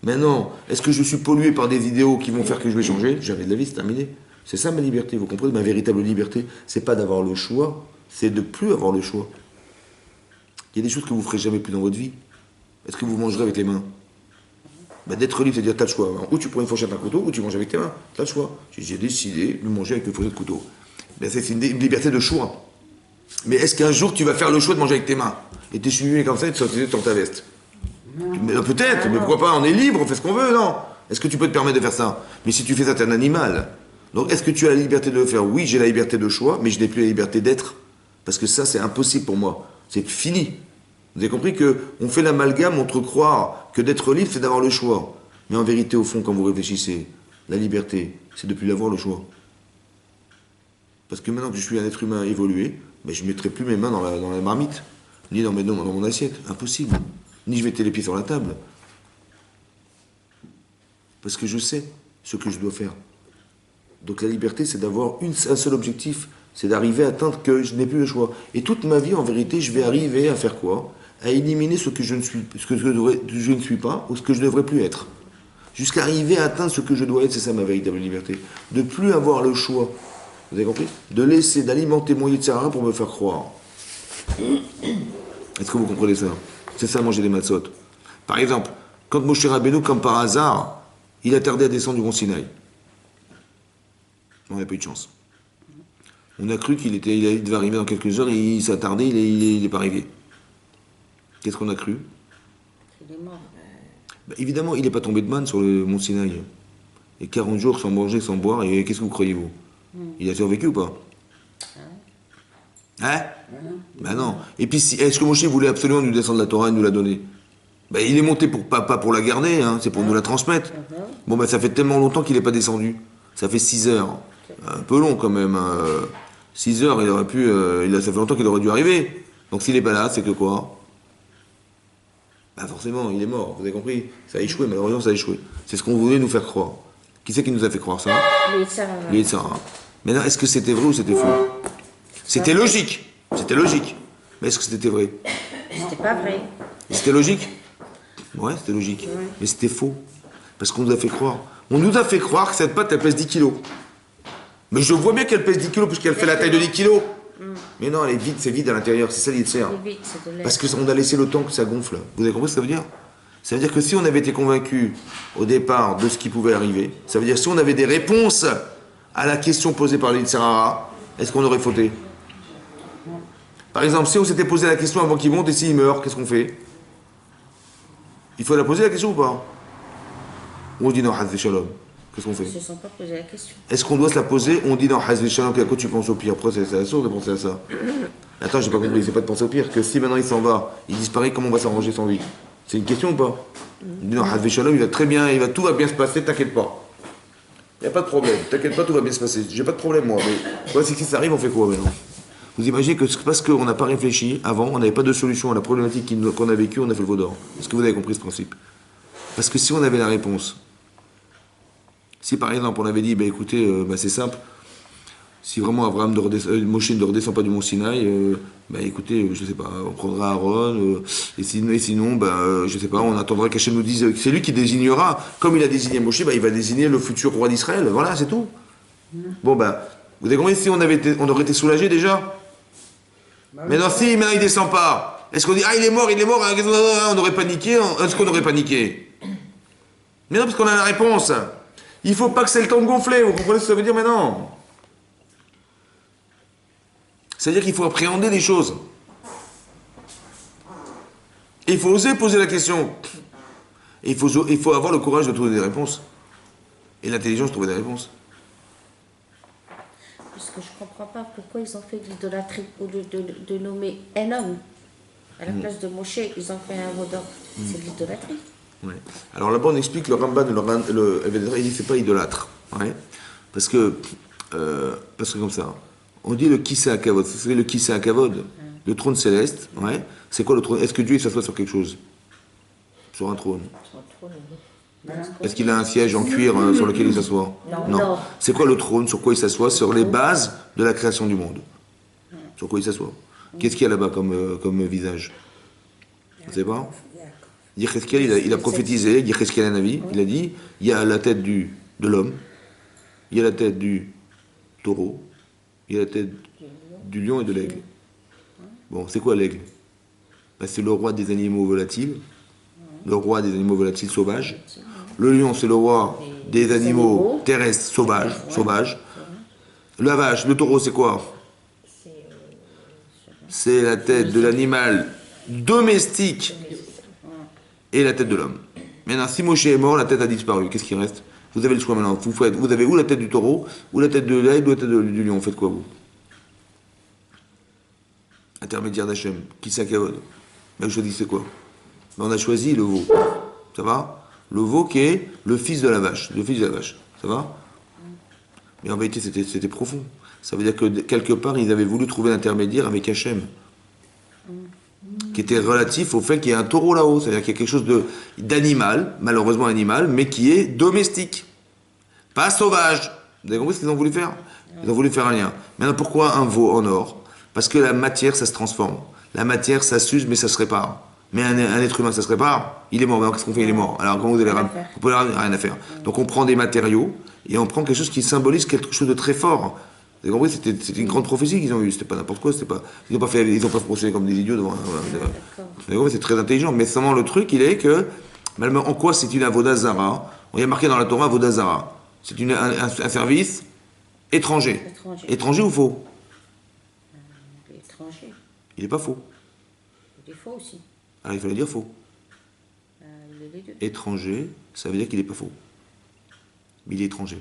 [SPEAKER 1] Maintenant, est-ce que je suis pollué par des idéaux qui vont faire que je vais changer? Jamais de la vie, c'est terminé. C'est ça ma liberté, vous comprenez? Ma véritable liberté, c'est pas d'avoir le choix, c'est de plus avoir le choix. Il y a des choses que vous ferez jamais plus dans votre vie. Est-ce que vous mangerez avec les mains? Ben, d'être libre, c'est dire t'as le choix. Ou tu prends une fourchette, un couteau, ou tu manges avec tes mains. T'as le choix. J'ai décidé de manger avec une fourchette de couteau. Ben, c'est une liberté de choix. Mais est-ce qu'un jour tu vas faire le choix de manger avec tes mains? Et t'es chigné comme ça et tu sortis dans ta veste? Peut-être, mais pourquoi pas? On est libre, on fait ce qu'on veut, non? Est-ce que tu peux te permettre de faire ça? Mais si tu fais ça, t'es un animal. Donc est-ce que tu as la liberté de le faire? Oui, j'ai la liberté de choix, mais je n'ai plus la liberté d'être. Parce que ça, c'est impossible pour moi. C'est fini. Vous avez compris qu'on fait l'amalgame entre croire que d'être libre, c'est d'avoir le choix. Mais en vérité, au fond, quand vous réfléchissez, la liberté, c'est de ne plus avoir le choix. Parce que maintenant que je suis un être humain évolué, ben, je ne mettrai plus mes mains dans la marmite, ni dans mon assiette. Impossible. Ni je mettais les pieds sur la table. Parce que je sais ce que je dois faire. Donc la liberté, c'est d'avoir un seul objectif, c'est d'arriver à atteindre que je n'ai plus le choix. Et toute ma vie, en vérité, je vais arriver à faire quoi? À éliminer ce que je ne suis, je ne suis pas, ou ce que je ne devrais plus être. Jusqu'à arriver à atteindre ce que je dois être, c'est ça ma véritable liberté. De plus avoir le choix. Vous avez compris? De laisser, d'alimenter mon yitzhara pour me faire croire. Est-ce que vous comprenez ça? C'est ça, manger des matzot. Par exemple, quand Moshe Rabbeinu, comme par hasard, il a tardé à descendre du Mont Sinaï. On n'a pas eu de chance. On a cru qu'il devait arriver dans quelques heures, il s'est attardé, il n'est pas arrivé. Qu'est-ce qu'on a cru?
[SPEAKER 2] Il est mort.
[SPEAKER 1] Ben, évidemment, il n'est pas tombé de manne sur le Mont Sinaï. Et 40 jours sans manger, sans boire, et qu'est-ce que vous croyez, vous? Il a survécu ou pas? Hein? Ben non. Et puis, est-ce que Moshe voulait absolument nous descendre la Torah et nous la donner? Ben, il est monté pas pour la garder, hein, c'est pour nous la transmettre. Bon, ben ça fait tellement longtemps qu'il n'est pas descendu. Ça fait 6 heures. Un peu long quand même. 6 heures, ça fait longtemps qu'il aurait dû arriver. Donc s'il n'est pas là, c'est que quoi? Ben forcément, il est mort, vous avez compris? Ça a échoué, malheureusement ça a échoué. C'est ce qu'on voulait nous faire croire. Qui c'est qui nous a fait croire ça? Les Yitzhara. Maintenant, est-ce que c'était vrai ou c'était faux? C'était logique. C'était logique. Mais est-ce que c'était vrai?
[SPEAKER 2] C'était pas vrai.
[SPEAKER 1] C'était logique? Ouais, c'était logique. Ouais. Mais c'était faux. Parce qu'on nous a fait croire. On nous a fait croire que cette pâte, elle pèse 10 kilos. Mais je vois bien qu'elle pèse 10 kilos puisqu'elle fait la taille de 10 kilos. Mais non, elle est vide, c'est vide à l'intérieur. C'est ça l'Yetzer. Parce qu'on a laissé le temps que ça gonfle. Vous avez compris ce que ça veut dire? Ça veut dire que si on avait été convaincu au départ de ce qui pouvait arriver, ça veut dire si on avait des réponses à la question posée par l'Yetzer Hara, est-ce qu'on aurait fauté? Par exemple, si on s'était posé la question avant qu'il monte et s'il meurt, qu'est-ce qu'on fait? Il faut la poser la question ou pas? Ou on dit non, Hazvé Shalom. Qu'est-ce qu'on fait?
[SPEAKER 2] Ils ne se sont pas posé la question.
[SPEAKER 1] Est-ce qu'on doit se la poser? On dit non, Hazvé Shalom, à quoi tu penses au pire? Après, c'est la source de penser à ça. Attends, j'ai pas compris, c'est pas de penser au pire. Que si maintenant il s'en va, il disparaît, comment on va s'arranger sans vie? C'est une question ou pas? On dit non, Hazvé Shalom, il va très bien, tout va bien se passer, t'inquiète pas. Il n'y a pas de problème, t'inquiète pas, tout va bien se passer. J'ai pas de problème, moi. Mais ouais, c'est que si ça arrive, on fait quoi maintenant? Vous imaginez que parce qu'on n'a pas réfléchi avant, on n'avait pas de solution à la problématique qu'on a vécue, on a fait le veau d'or. Est-ce que vous avez compris ce principe? Parce que si on avait la réponse, si par exemple on avait dit, bah écoutez, c'est simple, si vraiment Moshe ne redescend pas du mont Sinaï, bah écoutez, je sais pas, on prendra Aaron, et sinon, bah, je sais pas, on attendra qu'Hachem nous dise que c'est lui qui désignera, comme il a désigné Moshe, bah, il va désigner le futur roi d'Israël, voilà, c'est tout. Bon, bah, vous avez compris, si on aurait été soulagé déjà. Mais non, si, maintenant il descend pas. Est-ce qu'on dit, ah, il est mort, on aurait paniqué, est-ce qu'on aurait paniqué? Mais non, parce qu'on a la réponse. Il faut pas que c'est le temps de gonfler, vous comprenez ce que ça veut dire maintenant? C'est-à-dire qu'il faut appréhender les choses. Et il faut oser poser la question. Et il faut avoir le courage de trouver des réponses. Et l'intelligence de trouver des réponses.
[SPEAKER 2] Parce que je ne comprends pas pourquoi ils ont fait de l'idolâtrie au lieu de nommer un homme. À la place de Moshe, ils ont fait un Vaudor. C'est de l'idolâtrie.
[SPEAKER 1] Ouais. Alors là-bas, on explique le Ramban, il dit c'est pas idolâtre. Ouais. Parce que comme ça. On dit le Kissé à Kavod. Vous savez, le Kissé à Kavod, le trône céleste, ouais. C'est quoi le trône? Est-ce que Dieu s'assoit sur quelque chose? Sur un trône? Est-ce qu'il a un siège en cuir sur lequel il s'assoit? Non. C'est quoi le trône? Sur quoi il s'assoit? Sur les bases de la création du monde. Sur quoi il s'assoit? Qu'est-ce qu'il y a là-bas comme visage? Vous ne savez pas? Yecheskel, il a prophétisé, Yecheskel Hanavi, il a dit, il y a la tête de l'homme, il y a la tête du taureau, il y a la tête du lion et de l'aigle. Bon, c'est quoi l'aigle? Ben, c'est le roi des animaux volatiles, le roi des animaux volatiles sauvages. Le lion, c'est le roi des animaux terrestres sauvages. La vache, le taureau, c'est quoi? C'est la tête de l'animal domestique et la tête de l'homme. Maintenant, si Moshe est mort, la tête a disparu. Qu'est-ce qui reste? Vous avez le choix maintenant. Vous avez ou la tête du taureau, ou la tête de l'aigle, ou la tête du lion. Faites quoi, vous? Intermédiaire d'Hachem. Qui c'est Kavod? Ben, vous choisissez quoi? Ben, on a choisi le veau. Ça va? Le veau qui est le fils de la vache. Le fils de la vache. Ça va? Mais en vérité, c'était profond. Ça veut dire que quelque part, ils avaient voulu trouver l'intermédiaire avec Hachem, qui était relatif au fait qu'il y a un taureau là-haut. C'est-à-dire qu'il y a quelque chose d'animal, malheureusement animal, mais qui est domestique. Pas sauvage. Vous avez compris ce qu'ils ont voulu faire? Ils ont voulu faire un lien. Maintenant, pourquoi un veau en or? Parce que la matière, ça se transforme. La matière, ça s'use, mais ça se répare. Mais un être humain, ça se répare? Il est mort. Alors, qu'est-ce qu'on fait? Il est mort. Alors, comment vous allez vous pouvez rien à faire. Donc, on prend des matériaux et on prend quelque chose qui symbolise quelque chose de très fort. Vous avez compris? C'était une grande prophétie qu'ils ont eue. C'était pas n'importe quoi. Ils n'ont pas procédé comme des idiots devant. Vous avez compris? C'est très intelligent. Mais seulement le truc, il est que, en quoi c'est une avodazara? On y a marqué dans la Torah avodazara. C'est un service étranger. Étranger ou faux?
[SPEAKER 2] Étranger.
[SPEAKER 1] Il n'est pas faux.
[SPEAKER 2] Il est faux aussi.
[SPEAKER 1] Alors il fallait dire faux.
[SPEAKER 2] Il est les deux.
[SPEAKER 1] Étranger, ça veut dire qu'il n'est pas faux. Mais il est étranger.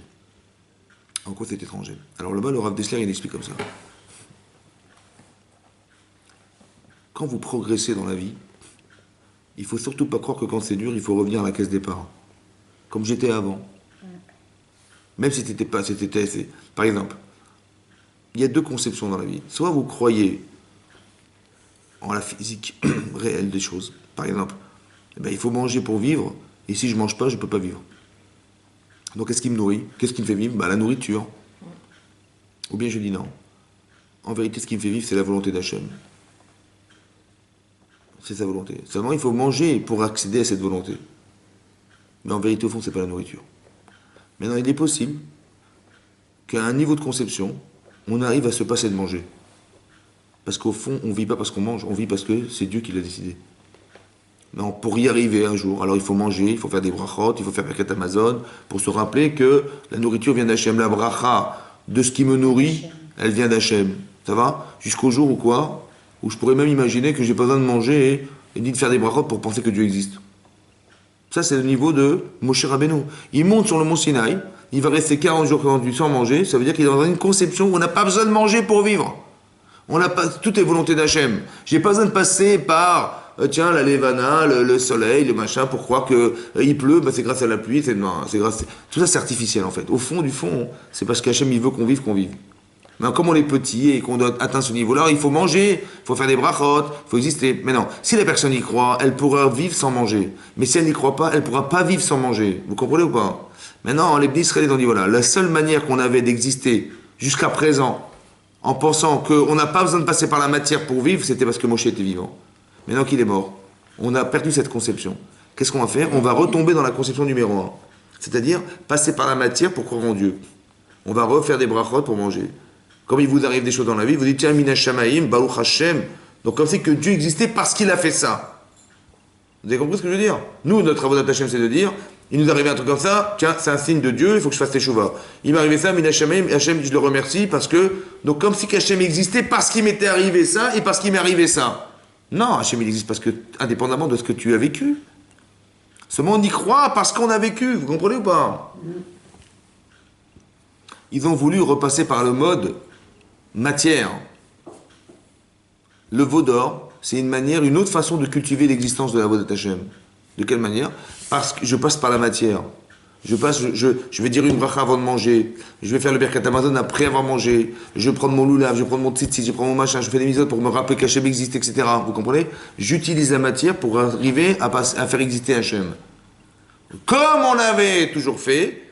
[SPEAKER 1] En quoi c'est étranger? Alors là-bas, le Rav Dessler, il explique comme ça. Quand vous progressez dans la vie, il ne faut surtout pas croire que quand c'est dur, il faut revenir à la case départ. Comme j'étais avant. Même si c'était pas... Par exemple, il y a deux conceptions dans la vie. Soit vous croyez en la physique réelle des choses. Par exemple, il faut manger pour vivre, et si je ne mange pas, je ne peux pas vivre. Donc qu'est-ce qui me nourrit? Qu'est-ce qui me fait vivre? La nourriture. Ou bien je dis non. En vérité, ce qui me fait vivre, c'est la volonté d'Hachem. C'est sa volonté. Seulement, il faut manger pour accéder à cette volonté. Mais en vérité, au fond, ce n'est pas la nourriture. Maintenant, il est possible qu'à un niveau de conception, on arrive à se passer de manger. Parce qu'au fond, on ne vit pas parce qu'on mange, on vit parce que c'est Dieu qui l'a décidé. Mais pour y arriver un jour, alors il faut manger, il faut faire des brachot, il faut faire Birkat Amazon, pour se rappeler que la nourriture vient d'Hachem. La bracha de ce qui me nourrit, elle vient d'Hachem. Ça va? Jusqu'au jour où quoi? Où je pourrais même imaginer que j'ai pas besoin de manger et ni de faire des brachot pour penser que Dieu existe. Ça, c'est le niveau de Moshe Rabbeinu. Il monte sur le mont Sinaï, il va rester 40 jours, 48 sans manger, ça veut dire qu'il est dans une conception où on n'a pas besoin de manger pour vivre. Tout est volonté d'Hachem. J'ai pas besoin de passer par... tiens, la Levana, le soleil, le machin, pour croire qu'il pleut, c'est grâce à la pluie, tout ça c'est artificiel en fait. Au fond du fond, c'est parce qu'Hachem il veut qu'on vive. Mais comme on est petit et qu'on doit atteindre ce niveau-là, il faut manger, il faut faire des brachot, il faut exister. Mais non, si la personne y croit, elle pourra vivre sans manger. Mais si elle n'y croit pas, elle ne pourra pas vivre sans manger. Vous comprenez ou pas? Maintenant, les Bnei Israël ont dit voilà, la seule manière qu'on avait d'exister jusqu'à présent, en pensant qu'on n'a pas besoin de passer par la matière pour vivre, c'était parce que Moshe était vivant. Maintenant qu'il est mort, on a perdu cette conception. Qu'est-ce qu'on va faire? On va retomber dans la conception numéro 1. C'est-à-dire passer par la matière pour croire en Dieu. On va refaire des brachot pour manger. Comme il vous arrive des choses dans la vie, vous dites tiens, Mina Shamaim, Baruch Hashem. Donc comme c'est que Dieu existait parce qu'il a fait ça. Vous avez compris ce que je veux dire? Nous, notre avodat Hashem, c'est de dire il nous arrive un truc comme ça, tiens, c'est un signe de Dieu, il faut que je fasse teshuva. Il m'est arrivé ça, Mina Shamaim, Hashem, je le remercie parce que. Donc comme si Hashem existait parce qu'il m'était arrivé ça et parce qu'il m'est arrivé ça. Non, Hashem, il existe parce que, indépendamment de ce que tu as vécu. Seulement on y croit parce qu'on a vécu, vous comprenez ou pas? Ils ont voulu repasser par le mode matière. Le veau d'or, c'est une autre façon de cultiver l'existence de la Avodat Hashem. De quelle manière? Parce que je passe par la matière. Je vais dire une bracha avant de manger. Je vais faire le Birkat Hamazon après avoir mangé. Je vais prendre mon loulav, je vais prendre mon tzitzit, je vais prendre mon machin, je fais des misotes pour me rappeler qu'Hachem existe, etc. Vous comprenez? J'utilise la matière pour arriver à faire exister Hachem. Comme on avait toujours fait,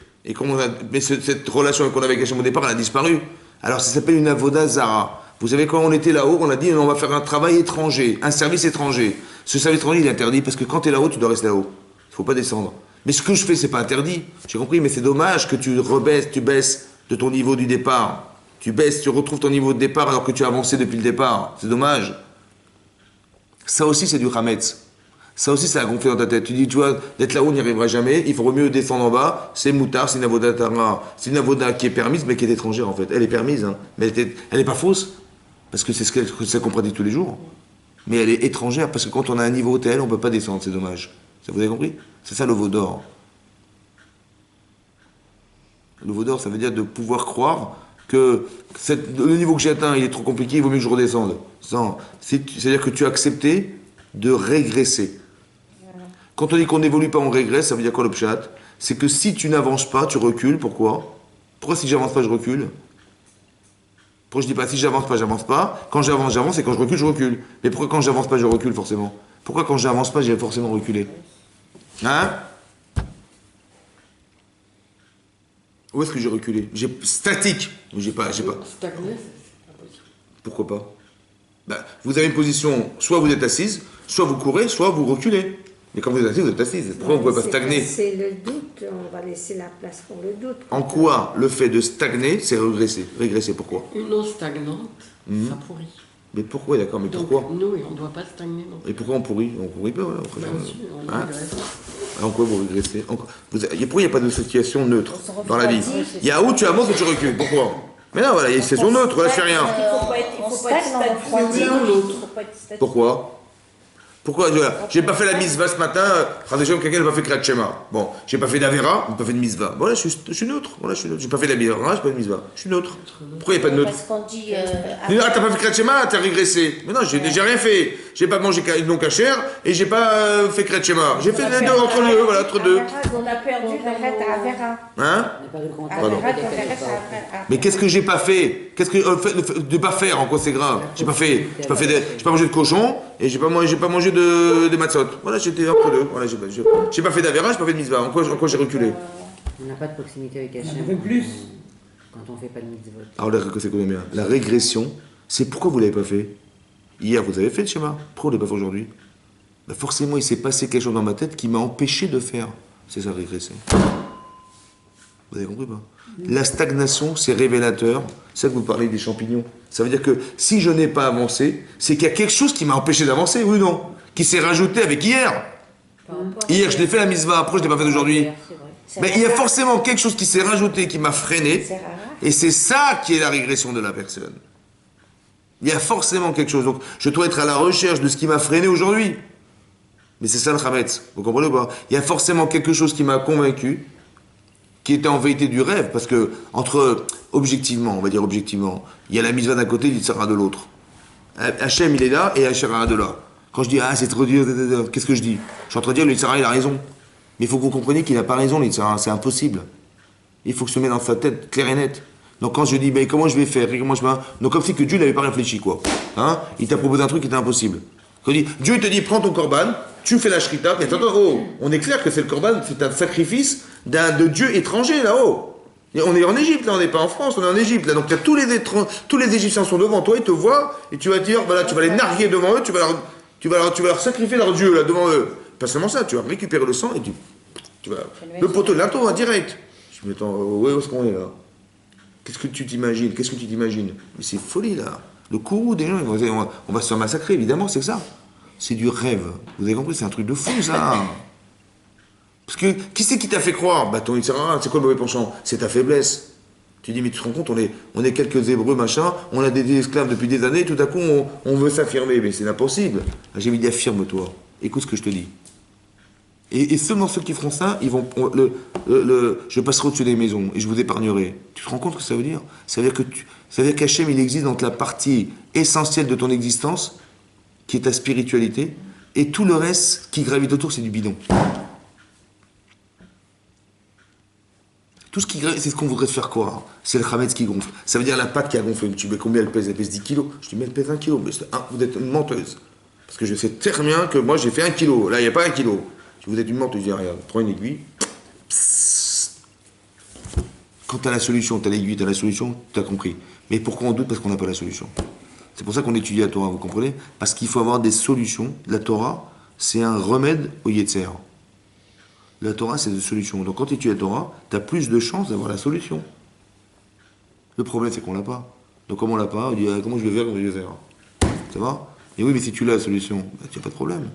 [SPEAKER 1] mais cette relation qu'on avait avec Hachem au départ, elle a disparu. Alors ça s'appelle une avoda zara. Vous savez, quand on était là-haut, on a dit on va faire un travail étranger, un service étranger. Ce service étranger, il est interdit parce que quand tu es là-haut, tu dois rester là-haut. Il ne faut pas descendre. Mais ce que je fais, c'est pas interdit. J'ai compris, mais c'est dommage que tu baisses de ton niveau du départ. Tu retrouves ton niveau de départ alors que tu as avancé depuis le départ. C'est dommage. Ça aussi, c'est du Hametz. Ça aussi, ça a gonflé dans ta tête. Tu dis, tu vois, d'être là-haut, on n'y arrivera jamais. Il faut mieux descendre en bas. C'est moutard, c'est une avoda tara. C'est une avoda qui est permise, mais qui est étrangère, en fait. Elle est permise, hein. Mais elle n'est pas fausse. Parce que c'est ce qu'on pratique tous les jours. Mais elle est étrangère, parce que quand on a un niveau tel, on ne peut pas descendre. C'est dommage. Ça, vous avez compris? C'est ça le veau d'or. Le veau d'or, ça veut dire de pouvoir croire que le niveau que j'ai atteint, il est trop compliqué, il vaut mieux que je redescende. C'est-à-dire que tu as accepté de régresser. Quand on dit qu'on n'évolue pas, on régresse, ça veut dire quoi le pshat? C'est que si tu n'avances pas, tu recules. Pourquoi? Pourquoi si j'avance pas, je recule? Pourquoi je dis pas si j'avance pas, j'avance pas? Quand j'avance, j'avance, et quand je recule. Mais pourquoi quand j'avance pas, je recule forcément? Pourquoi quand j'avance pas, j'ai forcément reculé? Hein? Où est-ce que j'ai reculé? Statique. J'ai pas.
[SPEAKER 3] Stagner.
[SPEAKER 1] Pourquoi pas? Vous avez une position, soit vous êtes assise, soit vous courez, soit vous reculez. Mais quand vous êtes assise. Pourquoi vous ne pouvez pas stagner?
[SPEAKER 4] C'est le doute, on va laisser la place pour le doute.
[SPEAKER 1] En quoi le fait de stagner, c'est régresser? Régresser, pourquoi?
[SPEAKER 3] Une eau stagnante, ça pourrit.
[SPEAKER 1] Mais pourquoi, d'accord? Mais
[SPEAKER 3] Donc,
[SPEAKER 1] pourquoi?
[SPEAKER 3] nous, on ne doit pas stagner. Non.
[SPEAKER 1] Et pourquoi on pourrit? On pourrit pas, voilà.
[SPEAKER 3] On régresse.
[SPEAKER 1] En quoi vous régressez? Pourquoi il n'y a pas de situation neutre dans la vie? Il y a où tu avances ou tu recules? Pourquoi? Mais non, voilà, il y a une situation neutre, là je fais rien.
[SPEAKER 2] Il faut pas être statique.
[SPEAKER 1] Pourquoi? Pourquoi? J'ai pas fait la misva ce matin, quelqu'un n'a pas fait Kriyat Shema. Bon, j'ai pas fait d'Avera, j'ai pas fait de misva. Voilà, je suis neutre. Voilà, je suis neutre. J'ai pas fait d'Avera, j'ai pas fait de misva. Je suis neutre. Pourquoi il n'y a pas de neutre?
[SPEAKER 2] Parce qu'on dit.
[SPEAKER 1] Ah, t'as pas fait Kriyat Shema, t'as régressé. Mais non, j'ai rien fait. J'ai pas mangé non kasher et j'ai pas fait Kriyat Shema. J'ai fait les deux entre deux, voilà, entre deux.
[SPEAKER 2] On a perdu le Avera.
[SPEAKER 1] Hein?
[SPEAKER 3] On n'a pas eu le contact.
[SPEAKER 1] Pardon. Mais qu'est-ce que j'ai pas fait? Qu'est-ce que le fait de pas faire, en quoi c'est grave? J'ai pas mangé de cochon et j'ai pas mangé de matzot. Voilà, j'étais entre deux. Voilà, j'ai pas fait d'Avera, j'ai pas fait de mitzvah. En quoi j'ai reculé?
[SPEAKER 3] On n'a pas de proximité avec Hachem. Quand on ne fait pas de mitzvot.
[SPEAKER 1] Alors la régression, c'est pourquoi vous l'avez pas fait? Hier, vous avez fait le schéma. Pourquoi vous l'avez pas fait aujourd'hui? Forcément, il s'est passé quelque chose dans ma tête qui m'a empêché de faire. C'est ça, régresser. Vous avez compris pas? La stagnation, c'est révélateur. C'est ça que vous parlez des champignons. Ça veut dire que si je n'ai pas avancé, c'est qu'il y a quelque chose qui m'a empêché d'avancer, oui ou non? Qui s'est rajouté avec hier. Hier, je l'ai fait la mitzvah, pourquoi je ne l'ai pas fait aujourd'hui? Mais il y a forcément quelque chose qui s'est rajouté, qui m'a freiné. Et c'est ça qui est la régression de la personne. Il y a forcément quelque chose. Donc, je dois être à la recherche de ce qui m'a freiné aujourd'hui. Mais c'est ça le Hametz. Vous comprenez ou pas? Il y a forcément quelque chose qui m'a convaincu, qui était en vérité du rêve. Parce que, objectivement, on va dire objectivement, il y a la mitzvah d'un côté et l'Yitzhara de l'autre. Hachem, il est là et Hachem de là. Quand je dis, c'est trop dur, qu'est-ce que je dis? Je suis en train de dire, l'Yitzhara, il a raison. Mais il faut que vous compreniez qu'il n'a pas raison, l'Yitzhara. C'est impossible. Il faut que se mette dans sa tête clair et net. Donc quand je dis, comment je vais faire? Donc comme si que Dieu n'avait pas réfléchi, quoi. Hein? Il t'a proposé un truc qui était impossible. Quand Dieu te dit, prends ton korban, tu fais la shrita, mais attends, on est clair que c'est le korban, c'est un sacrifice de Dieu étranger, là-haut. Et on est en Égypte, là, on n'est pas en France, on est en Égypte, là. Donc tous les Égyptiens sont devant toi, ils te voient, et tu vas dire, voilà, tu vas les narguer devant eux, tu vas leur sacrifier leur Dieu, là, devant eux. Pas seulement ça, tu vas récupérer le sang et tu vas. Le poteau de la Torah, direct. Je me dis, attends, où est-ce qu'on est, là? Qu'est-ce que tu t'imagines? Mais c'est folie, là. Le courroux des gens, on va se faire massacrer, évidemment, c'est ça. C'est du rêve. Vous avez compris, c'est un truc de fou, ça. Parce que, qui c'est qui t'a fait croire? Bah, ton Yitzhara, c'est quoi le mauvais penchant? C'est ta faiblesse. Tu dis, mais tu te rends compte, on est quelques Hébreux, machin, on a des esclaves depuis des années, tout à coup, on veut s'affirmer. Mais c'est impossible. J'ai dit, affirme-toi. Écoute ce que je te dis. Et seulement ceux qui feront ça, ils vont. Je passerai au-dessus des maisons et je vous épargnerai. Tu te rends compte ce que ça veut dire? Ça veut dire qu'Hachem, il existe dans la partie essentielle de ton existence, qui est ta spiritualité, et tout le reste qui gravite autour, c'est du bidon. Tout ce qui gravite, c'est ce qu'on voudrait te faire croire. C'est le Hametz qui gonfle. Ça veut dire la pâte qui a gonflé. Tu dis, mais combien elle pèse? Elle pèse 10 kilos. Je dis, mais elle pèse 1 kilo. Mais vous êtes une menteuse. Parce que je sais très bien que moi, j'ai fait 1 kilo. Là, il n'y a pas 1 kilo. Si vous êtes une menteuse, je dis, regarde, prends une aiguille. Psst. Quand tu as la solution, tu as l'aiguille, tu as la solution, tu as compris. Mais pourquoi on doute? Parce qu'on n'a pas la solution. C'est pour ça qu'on étudie la Torah, vous comprenez? Parce qu'il faut avoir des solutions. La Torah, c'est un remède au Yetzer. La Torah, c'est des solutions. Donc quand tu étudies la Torah, tu as plus de chances d'avoir la solution. Le problème, c'est qu'on l'a pas. Donc comme on l'a pas, on dit, comment je vais faire, comment je vais faire? Ça va? Et oui, mais si tu l'as la solution, bah, tu n'as pas de problème.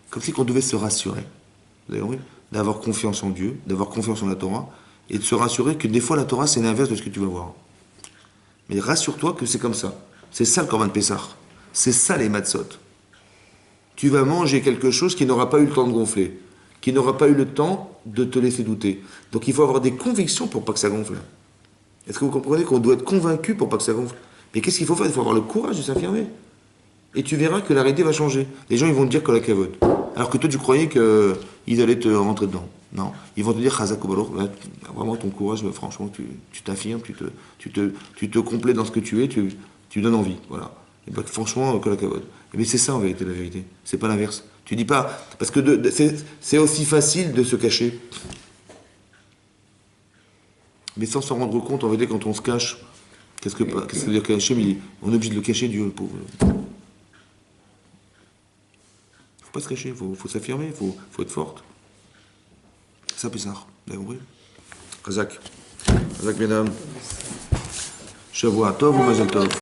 [SPEAKER 1] Comme si on devait se rassurer. Vous avez compris? D'avoir confiance en Dieu, d'avoir confiance en la Torah, et de se rassurer que des fois la Torah, c'est l'inverse de ce que tu vas voir. Mais rassure-toi que c'est comme ça. C'est ça le Korban Pessah. C'est ça les matzot. Tu vas manger quelque chose qui n'aura pas eu le temps de gonfler, qui n'aura pas eu le temps de te laisser douter. Donc il faut avoir des convictions pour pas que ça gonfle. Est-ce que vous comprenez qu'on doit être convaincu pour pas que ça gonfle? Mais qu'est-ce qu'il faut faire? Il faut avoir le courage de s'affirmer. Et tu verras que la réalité va changer. Les gens, ils vont te dire que la cavote. Alors que toi, tu croyais qu'ils allaient te rentrer dedans. Non. Ils vont te dire, Chazak Obalo, vraiment ton courage, franchement, tu t'affirmes, tu te complais dans ce que tu es, tu donnes envie. Voilà. Et bah, franchement, que la cavote. Mais c'est ça, en vérité, la vérité. C'est pas l'inverse. Tu dis pas. Parce que c'est aussi facile de se cacher. Mais sans s'en rendre compte, en vérité, quand on se cache, qu'est-ce que veut dire cacher? On est obligé de le cacher, Dieu, le pauvre. Faut pas se cacher, faut s'affirmer, faut être forte. Ça, Pessah, vous avez compris? Razak, mesdames. Shavua Tov ou Mazel Tov?